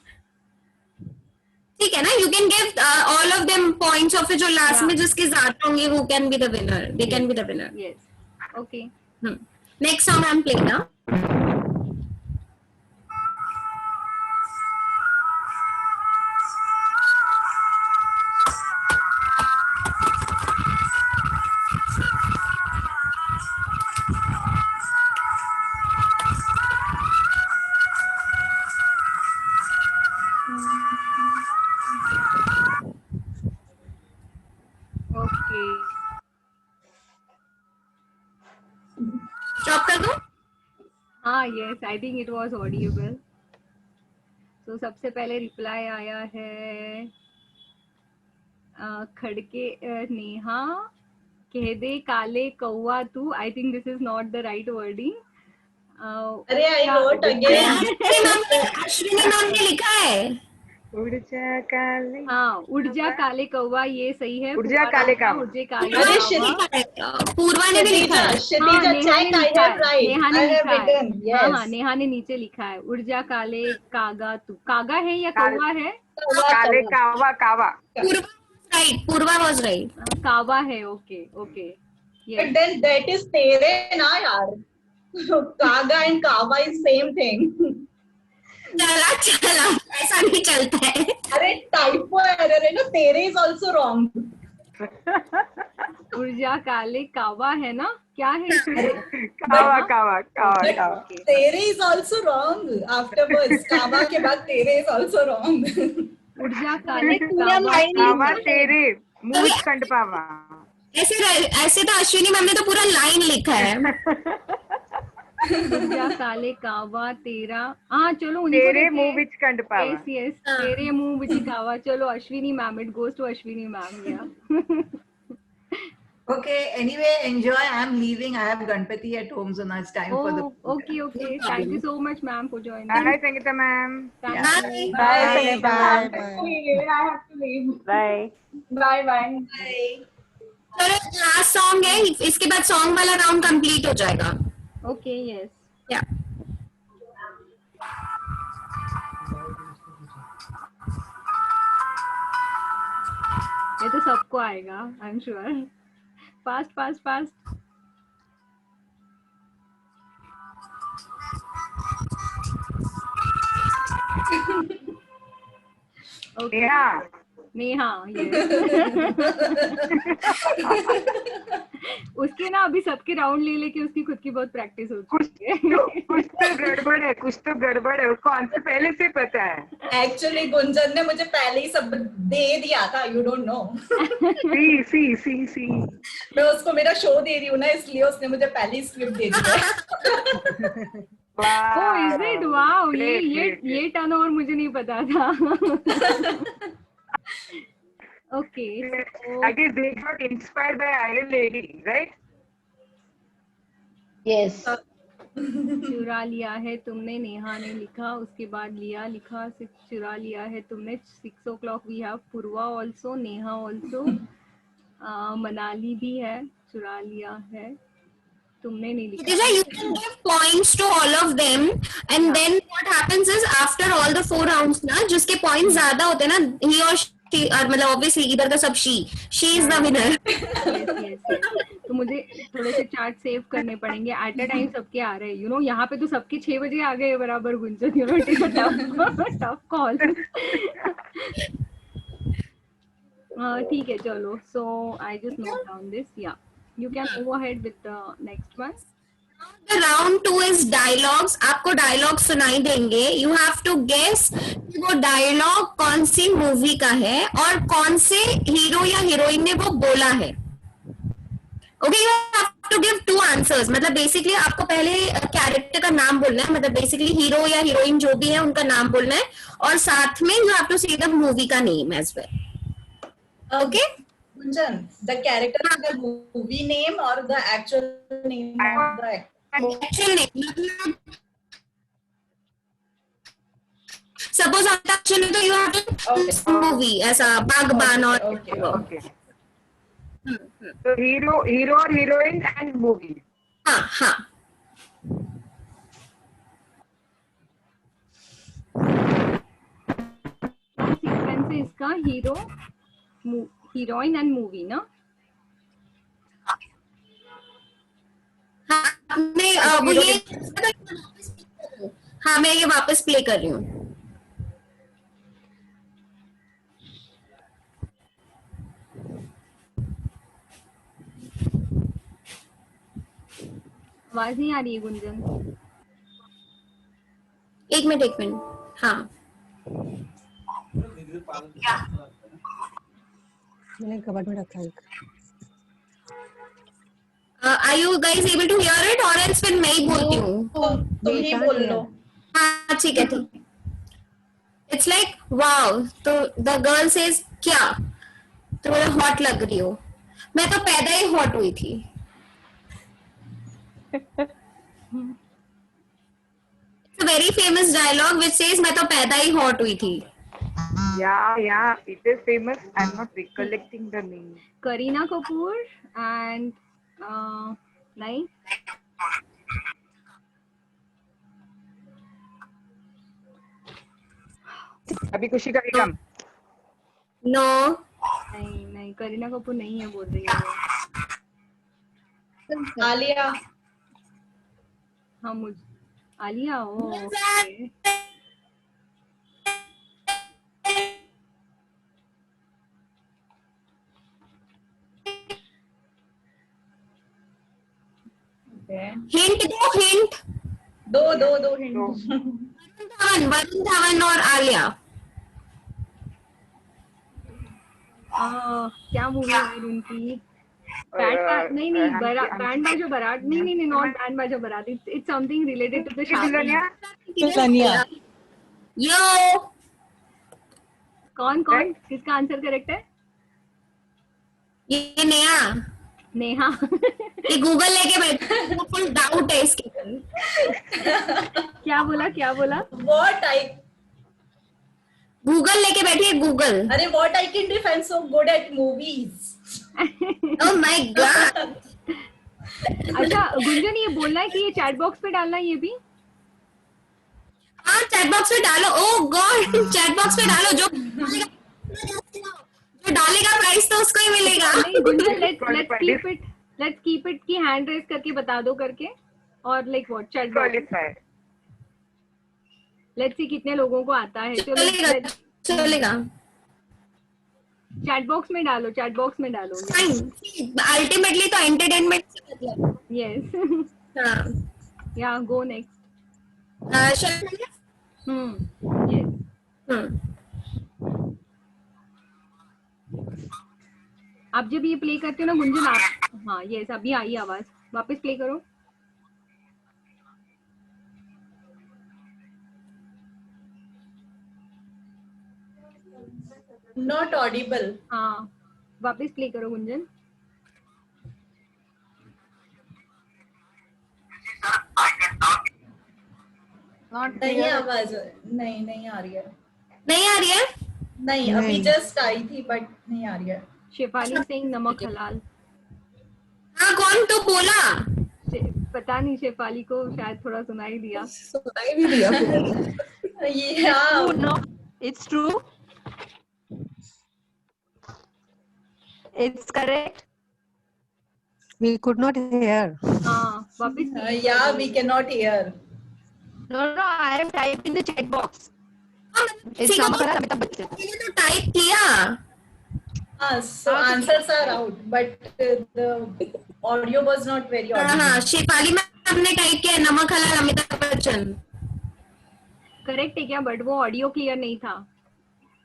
ठीक है ना. You can give all of them points और फिर जो लास्ट में जिसके ज्यादा होंगे वो can be the winner. They can be the winner. Yes. Okay, next song I am playing now. Stop कर दो. हाँ yes, I think it was Audible. तो सबसे पहले रिप्लाई आया है खड़के नेहा. कह दे काले कौवा तू. I think this is not the right wording. अरे I wrote again. Ashwini ma'am ने लिखा है उड़ जा काले. हाँ, उड़ जा काले कौवा, ये सही है. उड़ जा काले कौवा. उड़ जा काले अरे कौवा. पूर्वा ने भी लिखा है. Kshitij check. I have write. I have written. हाँ, नेहा ने नीचे लिखा है उड़ जा काले कागा तू. कागा है या कौवा है? काले कावा कावा. पूर्वा वाज राइट. कावा है. Okay. But then that is तेरे ना यार. कागा and कावा is same thing. चला ऐसा नहीं चलता है. अरे टाइपो एरर है ना. तेरे is also wrong. उर्जा काले कावा है ना. क्या है? कावा कावा कावा कावा. तेरे is also wrong afterwards. कावा के बाद तेरे is also wrong. उर्जा काले कावा. कावा तेरे मुझ खंड पावा. ऐसे तो अश्विनी मैम ने तो पूरा लाइन लिखा है. विद्या काले कावा तेरा, हाँ चलो उन्हीं को तेरे लेते मुंह हैं। विच कंड पावा. Yes, yes. तेरे मुंह विच कावा. चलो Ashwini ma'am, it goes to Ashwini ma'am. Yeah. Okay, anyway, enjoy. I'm leaving. I have Ganpati at home, so now it's time for the. Oh, okay, okay. Thank you so much, ma'am, for joining. Bye, Sangeeta ma'am. Thank Yeah. you. Bye, Bye. Sangeeta Bye. ma'am. I have to leave. Bye. Bye bye. चलो last song है, इसके बाद song वाला round complete हो जाएगा. Okay, yes. या ये तो सबको आएगा, I am sure. Fast fast fast. Okay. Neha. Neha, yes. उसके ना अभी सबके राउंड ले लेके उसकी खुद की बहुत प्रैक्टिस हो चुकी है. कुछ तो गड़बड़ है, कुछ तो गड़बड़ है. उसको आंसर पहले से पता है. एक्चुअली गुंजन ने मुझे पहले ही सब दे दिया था. You don't know. सी. मैं उसको मेरा शो दे रही हूँ ना, इसलिए उसने मुझे पहले ही स्क्रिप्ट दे दिया. Oh, is it? Wow, Great. ये टर्न ओवर मुझे नहीं पता था. Okay. I guess they got inspired by Iron Lady, right? Yes. चुरा लिया है तुमने, नेहा ने लिखा. उसके बाद लिया लिखा, चुरा लिया है तुमने. 6 o'clock we have Purva also, Neha also, Manali भी है. चुरा लिया है तुमने नहीं लिखा. Khatija, you can give points to all of them, and then what happens is after all the 4 rounds ना, जिसके points ज्यादा होते हैं ना, he or she, और मतलब obviously इधर का सब she is the winner. yes. तो मुझे थोड़े से चार्ट सेव करने पड़ेंगे. एट अ टाइम सबके आ रहे हैं, यू नो. यहाँ पे तो सबके 6 बजे आ गए बराबर. Gunjan, you know, tough call. ठीक है, चलो. So I just note down this. या you can go ahead with the next one. The round 2 is dialogues. आपको dialogue सुनाई देंगे. You have to guess कि वो dialogue कौन सी मूवी का है और कौन से हीरो या हीरोइन ने वो बोला है. Okay, you have to give 2 answers. मतलब बेसिकली आपको पहले कैरेक्टर का नाम बोलना है, मतलब बेसिकली हीरो या हीरोइन जो भी है उनका नाम बोलना है, और साथ में you have to say the movie का name as well. Okay? Gunjan, the character is the movie name or the actual name of the actor? Actual name. Suppose actually तो you have to movie ऐसा बागबान और Okay. So hero or heroine and movie. हाँ. Sequence है इसका. Hero, heroine and movie ना. हाँ मैं वो ये हाँ मैं ये वापस प्ले कर रही हूँ. आवाज नहीं आ रही है गुंजन. एक मिनट. हाँ मैंने कबर्ड में रखा है. Are you guys able to hear it or else फिर मैं ही बोलती हूँ. तुम ही बोल लो. हाँ ठीक है. It's like wow. तो the girl says क्या, तो मुझे हॉट लग रही हो. मैं तो पैदा ही हॉट हुई थी. It's a very famous dialogue which says मैं तो पैदा ही हॉट हुई थी. Yeah, it is famous. I'm not recollecting the name. Kareena Kapoor and नहीं. अभी खुशी का बेगम. No. नहीं करीना कपूर नहीं है बोल रही है. आलिया. हाँ मुझे आलिया. ओ हिंट दो. दो हिंट. वरुण धवन और आलिया. क्या मूवी है उनकी. नहीं बैंड बाजो बारात नहीं नॉट बैंड बाजो बारात, it's something related to the दुल्हनिया यो कौन किसका आंसर करेक्ट है? ये नेहा ये गूगल लेके बैठे, फुल डाउट है इसके ऊपर। क्या बोला? What I गूगल लेके बैठी है, गूगल। अरे what I can do if I'm so good at movies. Oh my god। अच्छा गुंजन, ये बोलना है कि ये चैट बॉक्स पे डालना है ये भी? हाँ चैट बॉक्स में डालो। ओह गॉड, चैट बॉक्स में डालो, जो डालेगा प्राइस तो उसको ही मिलेगा। नहीं गुंजन, लेट्स कीप इट की हैंड रेज करके बता दो करके, और like what chat box, let's see कितने लोगों को आता है। चलेगा चैट बॉक्स में डालो। अल्टीमेटली तो एंटरटेनमेंट से मतलब। यस हाँ या गो नेक्स्ट। यस आप जब ये प्ले करते हो ना गुंजन, आप हाँ यस अभी आई आवाज, वापस प्ले करो। Not audible. हाँ वापस प्ले करो गुंजन। नहीं आवाज नहीं आ रही है। नहीं अभी जस्ट आई थी बट नहीं आ रही है। शेफाली सिंह नमक हलाल। हाँ कौन तो बोला? पता नहीं, शेफाली को शायद थोड़ा सुनाई दिया। Yeah. No, it's true. It's correct. We could not hear. हाँ वापस Yeah, we cannot hear. No, I have typed in the chat box. It's Singh Namak Halal Amitabh Bachchan. मैंने तो टाइप किया। So answers are out, but the audio was not very audible. हाँ शेफाली में हमने type किया नमक हलाल अमिताभ बच्चन। करेक्ट है क्या? बट वो ऑडियो क्लियर नहीं था।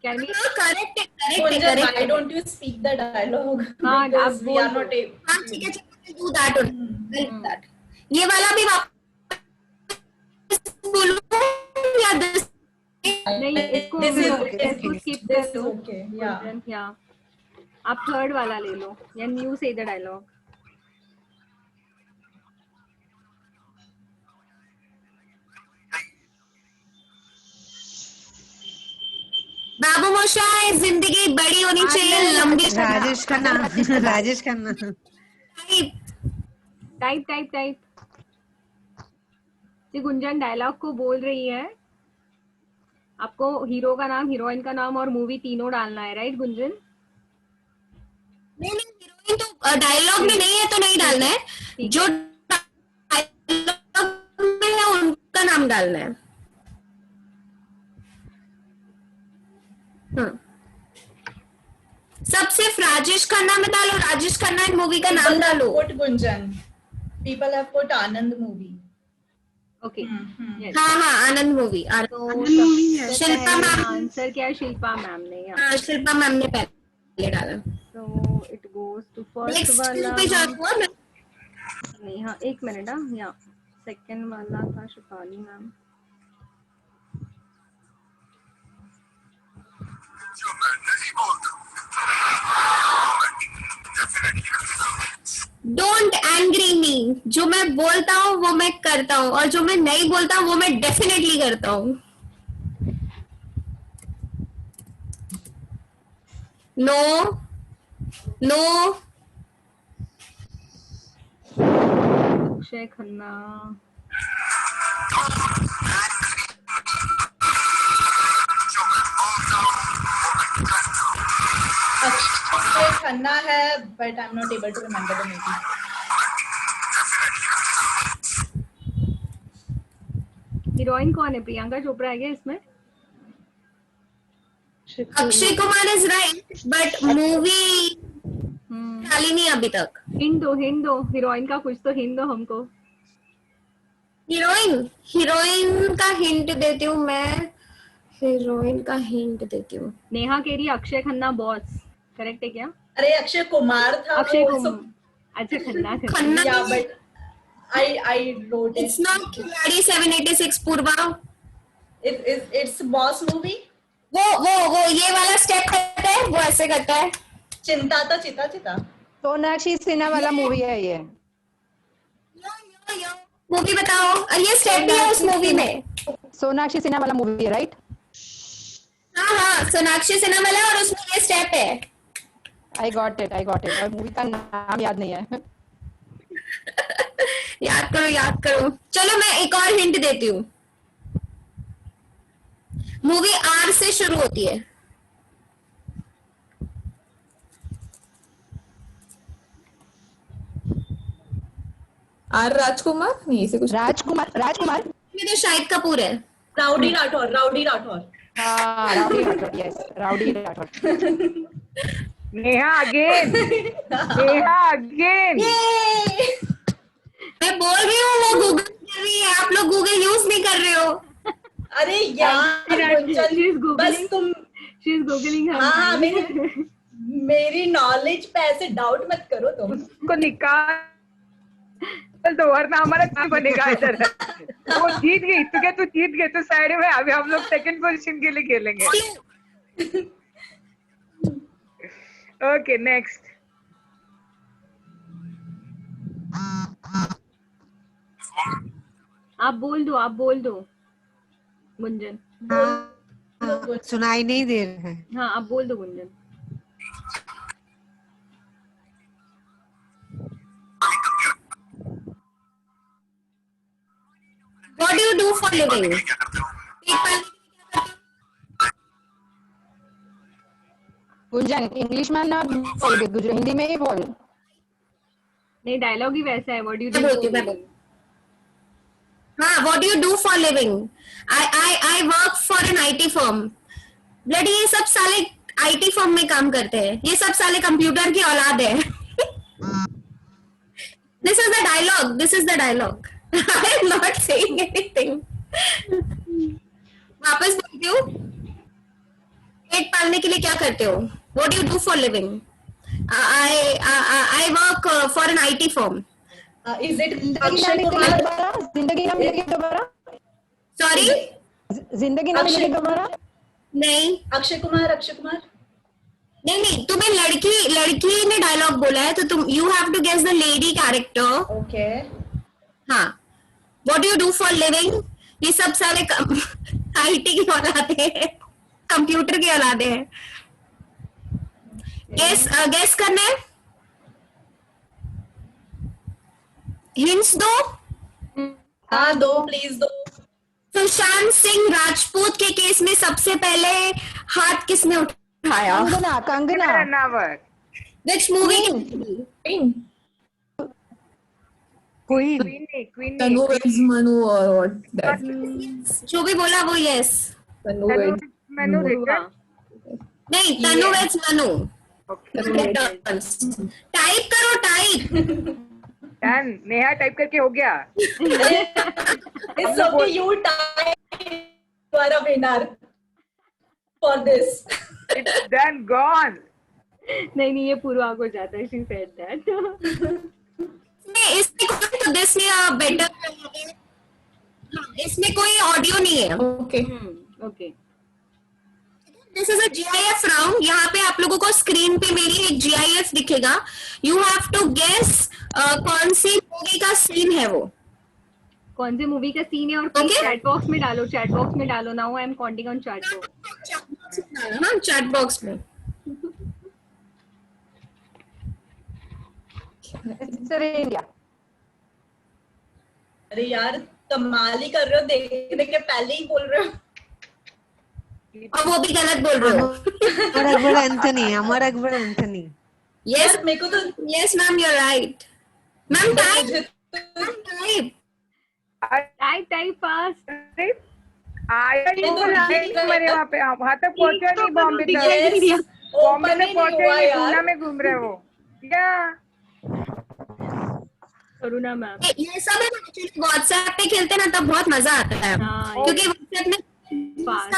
Can we? करेक्ट है Kunjan, why don't you speak the dialogue? हाँ, Because आप we बोल are दो। not able. हाँ ठीक है, do that only, like that। ये वाला भी वापस बोलूं या this? नहीं इसको This is okay. इसको skip This कर is दो। okay. Yeah. या आप थर्ड वाला ले लो या न्यू से द डायलॉग। बाबू मोशाय, जिंदगी बड़ी होनी चाहिए, लंबी। राजेश खन्ना। टाइप ये गुंजन डायलॉग को बोल रही है। आपको हीरो का नाम, हीरोइन का नाम और मूवी तीनों डालना है, राइट गुंजन? नहीं हीरोइन तो डायलॉग में नहीं है तो नहीं डालना है, जो डायलॉग में है उनका नाम डालना है। सब सिर्फ राजेश खन्ना में डालो, राजेश खन्ना मूवी का नाम डालो। Put Gunjan. People have put Anand movie. Okay हाँ आनंद मूवी। शिल्पा मैम आंसर क्या है? शिल्पा मैम ने। हाँ शिल्पा मैम ने पहले डाला। तो इट गोज टू फर्स्ट वाला। नहीं हाँ एक मिनट। या सेकंड वाला था Shifali ma'am. Don't angry me. जो मैं बोलता हूँ वो मैं करता हूँ, और जो मैं नहीं बोलता वो मैं डेफिनेटली करता हूँ। नो अक्षय खन्ना। अक्षय खन्ना है, but I'm not able to remember the movie. Heroine कौन है? प्रियंका चोपड़ा है क्या इसमें? Akshay Kumar is right, but movie खाली नहीं अभी तक। हिंट दो हीरोइन का कुछ तो हिंट दो हमको। हीरोइन का हिंट देती हूँ मैं। हीरोइन का हिंट देती हूँ। नेहा कह रही है अक्षय खन्ना बॉस, करेक्ट है क्या? अरे अक्षय कुमार था। अक्षय वो कुमार। also अच्छा Khanna Khanna Yeah, but I wrote it. It's not Khiladi 786 Purva. It's boss movie. वो ये वाला स्टेप करता है, वो ऐसे करता है. चिंता तो चिता चिता. सोनाक्षी सिन्हा वाला मूवी है ये. मूवी बताओ. और ये स्टेप भी है उस मूवी में. सोनाक्षी सिन्हा वाला मूवी है राइट. हाँ सोनाक्षी सिन्हा वाला और उसमें ये स्टेप है. I got it. और मूवी का नाम याद नहीं है. याद करो. चलो मैं एक और हिंट देती हूँ. मूवी आर से शुरू होती है. आर राजकुमार नहीं, ऐसे कुछ. राजकुमार ये तो शाहिद कपूर है. राउडी राठौर. हाँ rowdy Rathore. Yes rowdy Rathore. Neha again. मैं बोल रही हूँ वो गूगल कर रही है. आप लोग गूगल यूज नहीं कर रहे हो. अरे यार बस तुम. She is googling. हाँ मेरी नॉलेज पे ऐसे डाउट मत करो तुम. उसको निकाल तो वरना हमारा काम बनेगा इधर. वो जीत गई तो क्या तू जीत गई तो साइड में. अभी हम लोग सेकंड पोजीशन के लिए खेलेंगे. Okay next. आप बोल दो गुंजन. सुनाई नहीं दे रहा है. हाँ आप बोल दो Gunjan. What do you do for living? Gunjan English में ना बोल, हिंदी में ही बोल. नहीं डायलॉग ही वैसा है. What do you do. हाँ what do you do for living? I work for an IT firm. Bloody ये सब साले IT फर्म में काम करते हैं. ये सब साले कंप्यूटर की औलाद है. This is the dialogue. I am not saying anything. वापस बोलती हूँ. पेट पालने के लिए क्या करते हो? What do you do for living? I work for an IT firm. Is it जिंदगी ना मिलेगी दोबारा. Sorry? जिंदगी ना मिलेगी दोबारा. नहीं. अक्षय कुमार. नहीं तुम्हें लड़की ने डायलॉग बोला है तो तुम you have to guess the lady character. Okay. हाँ. What do you do for living? ये सब सारे IT की औलादे हैं, कंप्यूटर की औलादे हैं. गेस करना है. हिंट्स दो. हाँ दो प्लीज दो. सुशांत सिंह राजपूत के केस में सबसे पहले हाथ किसने उठाया? Kangana Ranaut. Which movie? Queen. Tanu weds Manu और what that. जो भी बोला वो यस. तनु वेड्स मनु रिटर्न. नहीं तनु वेड्स मनु. टाइप करो टाइप. डन. नेहा टाइप करके हो गया. It's okay, you type. You are a winner for this. It's done, gone. नहीं ये पूर्वा को जाता है. She said that. नहीं इसमें बेटर. इसमें कोई ऑडियो नहीं है. Okay. This is a GIF round. यहाँ पे आप लोगों को स्क्रीन पे मेरी एक GIF दिखेगा. यू हैव टू गेस कौन सी मूवी का सीन है वो. कौन सी मूवी का सीन है और चैट बॉक्स में डालो. Now I am counting on chat box. हाँ चैट बॉक्स में. इंडिया. अरे यार कमाल ही कर रहे हो. देख के पहले ही बोल रहे हो. और वो भी गलत बोल रहे हो. अमर अकबर एंथनी. यस मेरे को तो. Yes ma'am you are right. Ma'am type fast. मेरे वहाँ पे वहाँ तक पहुँचा नहीं. बॉम्बे तक. बॉम्बे में पहुँचे नहीं. पूना में घूम रहे हो क्या? करुणा मैम. ये सब व्हाट्सएप पे खेलते ना तब बहुत मजा आता है. क्योंकि व्हाट्सएप में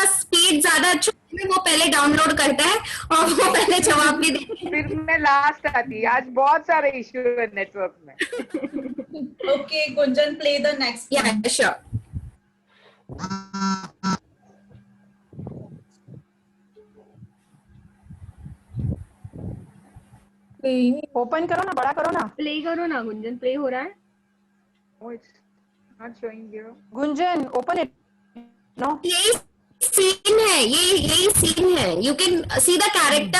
स्पीड ज्यादा अच्छा वो पहले डाउनलोड करता है और वो पहले जवाब भी देता है। फिर मैं लास्ट आती। आज बहुत सारे इश्यू है नेटवर्क में। Okay, Gunjan, play the next Yeah, one. sure. Open करो ना, बड़ा करो ना। प्ले करो ना गुंजन, प्ले हो रहा है। Oh, it's not showing here. Gunjan open it no. यही सीन है, यही सीन है। You can see the character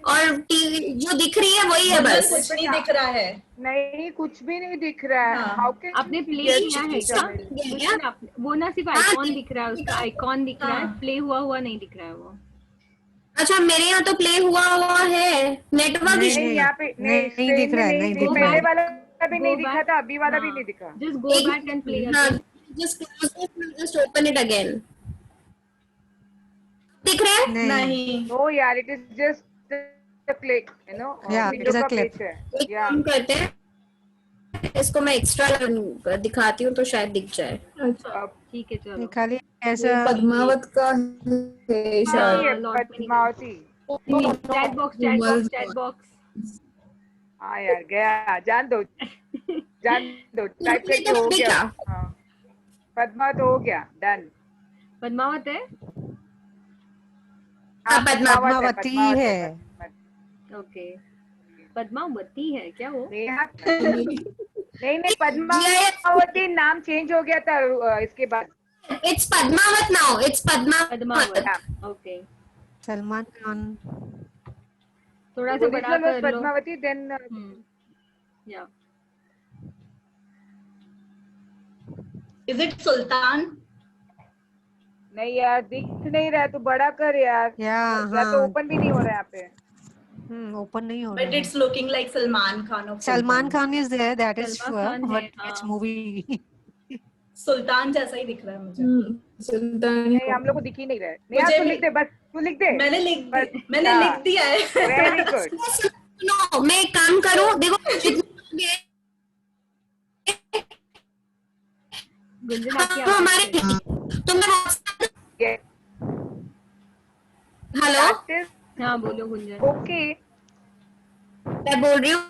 और जो दिख रही है वही है गुंजन, बस। कुछ नहीं दिख रहा है। नहीं, कुछ भी नहीं दिख रहा है। हाँ। How can आपने you प्ले get किया है it? क्या गुंजन? वो ना सिर्फ आइकॉन दिख रहा है, उसका आइकॉन दिख रहा है, प्ले हुआ नहीं दिख रहा है वो। अच्छा, मेरे यहाँ तो प्ले हुआ है। नेटवर्क नहीं, इशू। यहाँ पे नहीं दिख रहा है, नहीं दिख रहा पहले है। वाला भी नहीं Go दिखा back. था, अभी वाला भी हाँ. नहीं दिखा। Just go back and play again. just open it again. दिख रहा है? नहीं। No यार, it is just a click, you know. Yeah, window it is a का click. pitch है। एक Yeah. काम करते हैं, इसको मैं एक्स्ट्रा दिखाती हूँ तो शायद दिख जाए। अच्छा, ठीक है ये चलो। खाली ये ऐसा पद्मावत का है नहीं शायद। है, Lord में पद्मावती। Chat box. हाँ यार, गया। जान दो, टाइप करके हो गया। हाँ, पद्मावत हो गया, डन। पद्मावत है। हाँ, पद्मावती है। ओके, पद्मावती है क्या वो? नहीं, पद्मावती नाम चेंज हो गया था इसके बाद। It's Padmaavat now. It's Padmaavat. Padmaavat. Okay, Salman Khan. थोड़ा सा बड़ा Original was कर लो। पद्मावती, then या Is it Sultan? नहीं यार, दिख नहीं रहा है तो बड़ा कर यार। या तो हाँ, ओपन भी नहीं हो रहा है यहाँ पे। ओपन नहीं हो But रहा है। it's looking like Salman Khan of Salman Sultan. Khan is there, that is Salman sure, Khan है, बट हाँ। It's movie. सुल्तान जैसा ही दिख रहा है मुझे। सुल्तान। नहीं, हम लोग को दिख ही नहीं रहा है। नहीं, मुझे तू भी- लिख दे, बस तू लिख दे। मैंने लिख दिया है। Very good. नो, मैं एक काम करूँ, देखो गुंजन आपकी तो हमारे तुमने हेलो, हाँ बोलो गुंजन। ओके, मैं बोल रही हूँ,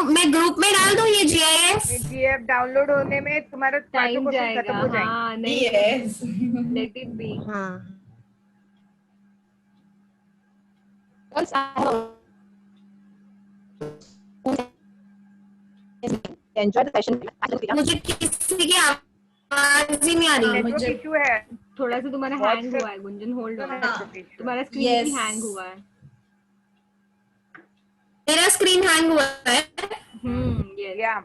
मैं ग्रुप में डाल दूँ ये GIF? GIF डाउनलोड होने में तुम्हारा टाइम क्वेश्चन जाएगा। खत्म हो जाएंगे। हाँ नहीं, Yes. Let it be. हाँ, एंजॉय द सेशन। मुझे किसी की आवाज ही नहीं आ रही। नेटवर्क इशू है। थोड़ा सा तुम्हारा बहुत हैंग से- हुआ है Gunjan, hold on. Network issue। तुम्हारा स्क्रीन Yes. भी हैंग हुआ है। मेरा स्क्रीन हैंग हुआ है। यस। या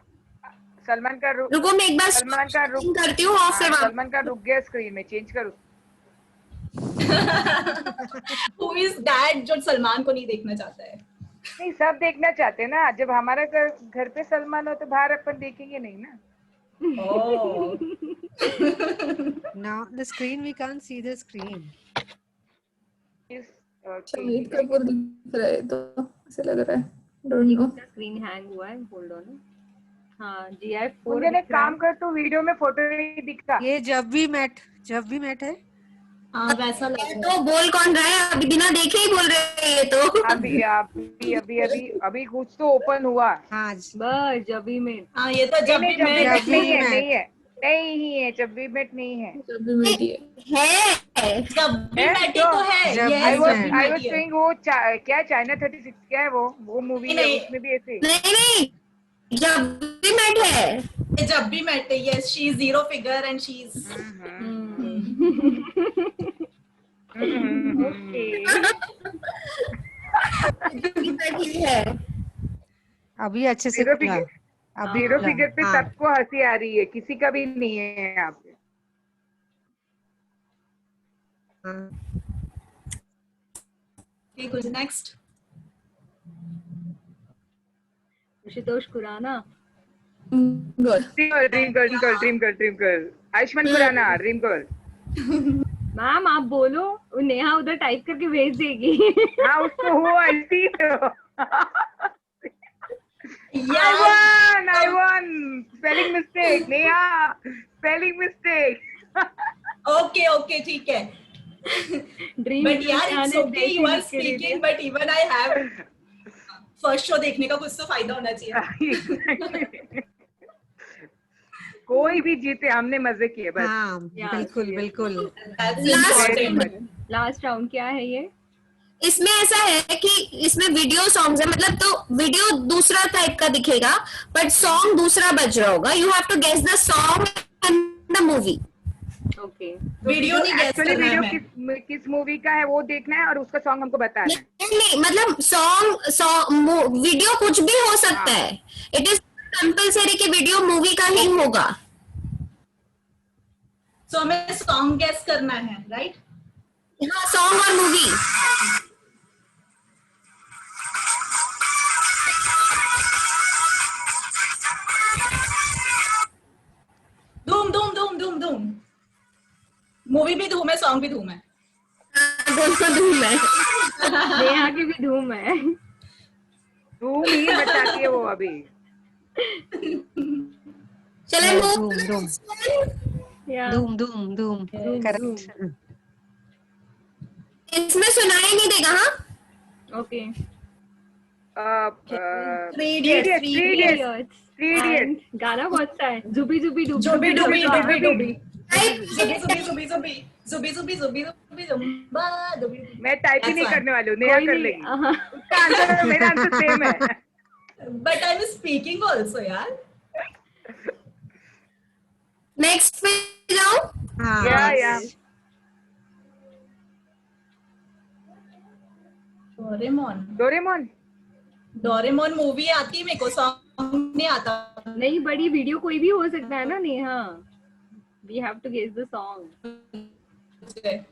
सलमान का रुको, मैं एक बार सलमान का रुक करती हूँ और फिर सलमान का रुक गया स्क्रीन में, चेंज करो। Who is that जो सलमान को नहीं देखना चाहता है? नहीं, सब देखना चाहते हैं ना। जब हमारा घर पे सलमान हो तो बाहर अपन देखेंगे नहीं ना। Oh. now the screen, we can't see the screen. शहीद कपूर दिख रहा है तो ऐसे लग रहा है। Don't know. स्क्रीन हैंग हुआ है, होल्ड ऑन। हाँ GIF 4 मुझे एक काम कर, तू वीडियो में फोटो नहीं दिखता। ये जब भी मेट है। हाँ वैसा लग रहा है। तो बोल कौन रहा है? अभी बिना देखे ही बोल रहे हैं ये तो। अभी कुछ तो ओपन हुआ। हाँ, बस जबी में। हाँ ये तो जब भी मैं नहीं है, जब भी मेट नहीं है। जब भी मेरी है। है जब भी बैठी तो है। जब Yes, भी I was जब भी बैठी है। saying वो क्या चाइना 36 क्या है वो मूवी है, नहीं। उसमें भी ऐसे। नहीं, जब भी मैट है। जब भी बैठे, yes, she is zero figure and she is है। अभी अच्छे से जीरो खुला। फिगर अभी जीरो खुला। फिगर पे हाँ, सबको हंसी आ रही है, किसी का भी नहीं है यहाँ पे। हाँ। Okay, कुछ next? Ashutosh Khurana. Good. Dream Girl Ayushmann Khurana, Dream Girl. Ma'am आप बोलो, नेहा उधर टाइप करके भेज देगी। हाँ, उसको हो ऐसी। I won spelling mistake, Neha spelling mistake। Okay, ठीक है। Dream But yeah, it's okay. You are speaking, but even I have first show देखने का कुछ तो फायदा होना चाहिए. कोई भी जीते, हमने मजे किए बस. हाँ बिल्कुल बिल्कुल. लास्ट राउंड क्या है ये? इसमें ऐसा है कि इसमें वीडियो सॉन्ग्स है, मतलब तो वीडियो दूसरा टाइप का दिखेगा बट सॉन्ग दूसरा बज रहा होगा. You have to guess the song and the movie. Okay. Video नहीं गेस करना है. वीडियो किस मूवी का है वो देखना है और उसका सॉन्ग हमको बताना है. नहीं, मतलब सॉन्ग वीडियो कुछ भी हो सकता है. इट इज कंपल्सरी कि वीडियो मूवी का ही होगा. So हमें सॉन्ग गेस करना है, राइट? हाँ, सॉन्ग और मूवी. धूम धूम धूम धूम धूम. मूवी भी धूम है, सॉन्ग भी धूम है. दोनों धूम है. नेहा की भी धूम है. धूम ही बचाती है वो अभी. चले धूम धूम धूम धूम धूम. करेक्ट. इसमें सुनाई नहीं देगा. हाँ, ओके. Three Idiots. गाना कौन सा है? जुबी जुबी डुबी जुबी डुबी डुबी डुबी. मैं टाइप ही नहीं करने वाली हूँ, नेहा कर लेगी. उसका आंसर मेरा आंसर सेम है. But I'm speaking also, यार. नेक्स्ट पे जाओ. या डोरेमोन मूवी आती है, मेरे को सॉन्ग नहीं आता. नहीं, बड़ी वीडियो कोई भी हो सकता है ना Neha. We have to guess the song.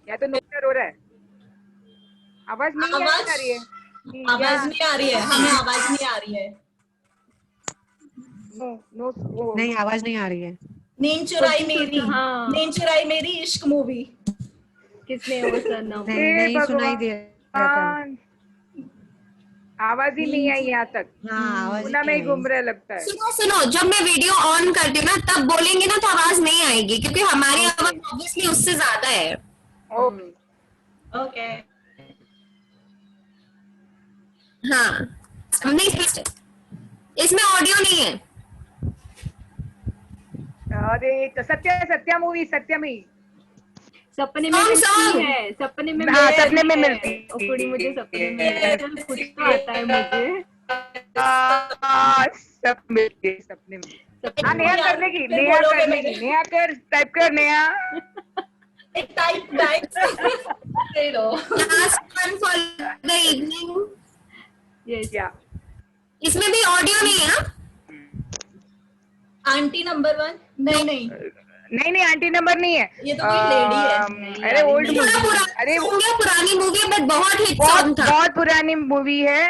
या तो नोटर हो रहा है. आवाज नहीं आ रही है. आवाज नहीं आ रही है. हमें आवाज नहीं आ रही है. नहीं, आवाज नहीं आ रही है. नींद चुराई मेरी. हाँ. नींद चुराई मेरी इश्क मूवी. किसने वो सनम? नहीं सुनाई दे रहा. आवाज ही नहीं आई यहाँ तक. हाँ, पुनः में ही घूम रहा लगता है. सुनो, जब मैं वीडियो ऑन करती हूँ ना तब बोलेंगे ना तो आवाज नहीं आएगी क्योंकि हमारी आवाज ऑब्वियसली उससे ज्यादा है. ओके. हाँ, हमने इसमें ऑडियो नहीं है. अरे तो सत्या मूवी. सत्यमी. सपने में मिलती है. सपने में हाँ, सपने में मिलती. कुड़ी मुझे सपने में कुछ तो आता है मुझे. सपने में. हाँ, नेहा कर लेगी. नेहा कर. टाइप कर Neha. Type. Last one for the evening. Yes. इसमें भी ऑडियो नहीं है. Aunty number 1. नहीं, आंटी नंबर नहीं है. ये तो कोई लेडी है. अरे ओल्ड मूवी. अरे पुरानी मूवी है बट बहुत हिट सॉन्ग था. बहुत पुरानी मूवी है.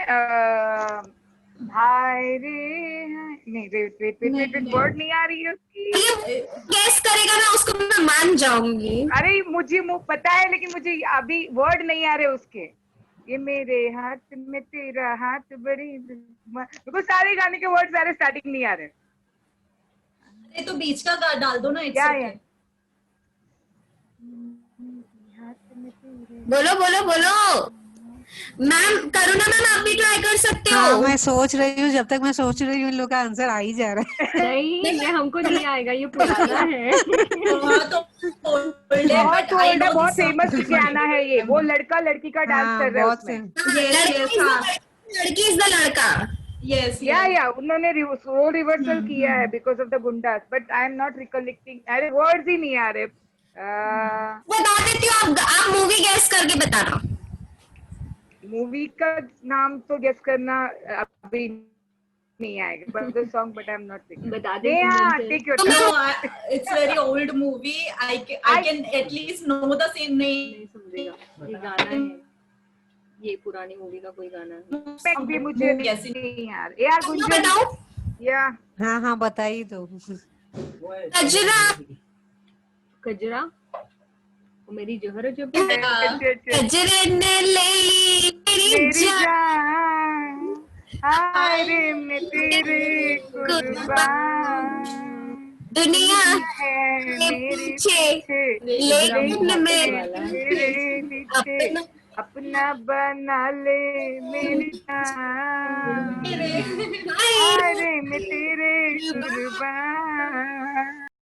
भाई रे. नहीं, वेट वर्ड नहीं आ रही है उसकी. गेस करेगा ना उसको मैं मान जाऊंगी. अरे मुझे पता है लेकिन मुझे अभी वर्ड नहीं आ रहे उसके. ये मेरे हाथ में तेरा हाथ बड़ी. बिल्कुल सारे गाने के वर्ड सारे स्टार्टिंग नहीं आ रहे. अरे तो बीच का डाल दो ना. क्या है? बोलो. मैम, करुणा मैम आप भी ट्राई कर सकते हो. हाँ, मैं सोच रही हूँ. जब तक मैं सोच रही हूँ इन लोग का आंसर आ ही जा रहा है. नहीं, ये हमको नहीं आएगा. ये पुराना है. बहुत फेमस गाना है ये. वो लड़का लड़की का डांस कर रहा है उसमें. लड़की इज द लड़का. Yes. उन्होंने रोल रिवर्सल किया है बिकॉज ऑफ द गुंडास. But I am not recollecting. अरे वर्ड्स ही नहीं आ रहे. बता देती हूँ. आप मूवी गेस करके बताना. मूवी का नाम तो गेस करना अभी नहीं आएगा. But the song but I am not thinking. बता दे. Take your time. It's very old movie. I can at least know the same name. नहीं समझेगा. ये गाना है. ये पुरानी मूवी का कोई गाना है. भी मुझे नहीं यार गुंजन बताओ. या हाँ बताइए तो. कजरा. मेरी जोहर जब कजरे ने ले मेरी जान. हाय रे मैं तेरे कुर्बान. दुनिया है मेरे पीछे लेकिन मैं से अपना बना ले मेरी जान, अरे मैं तेरे कुर्बान।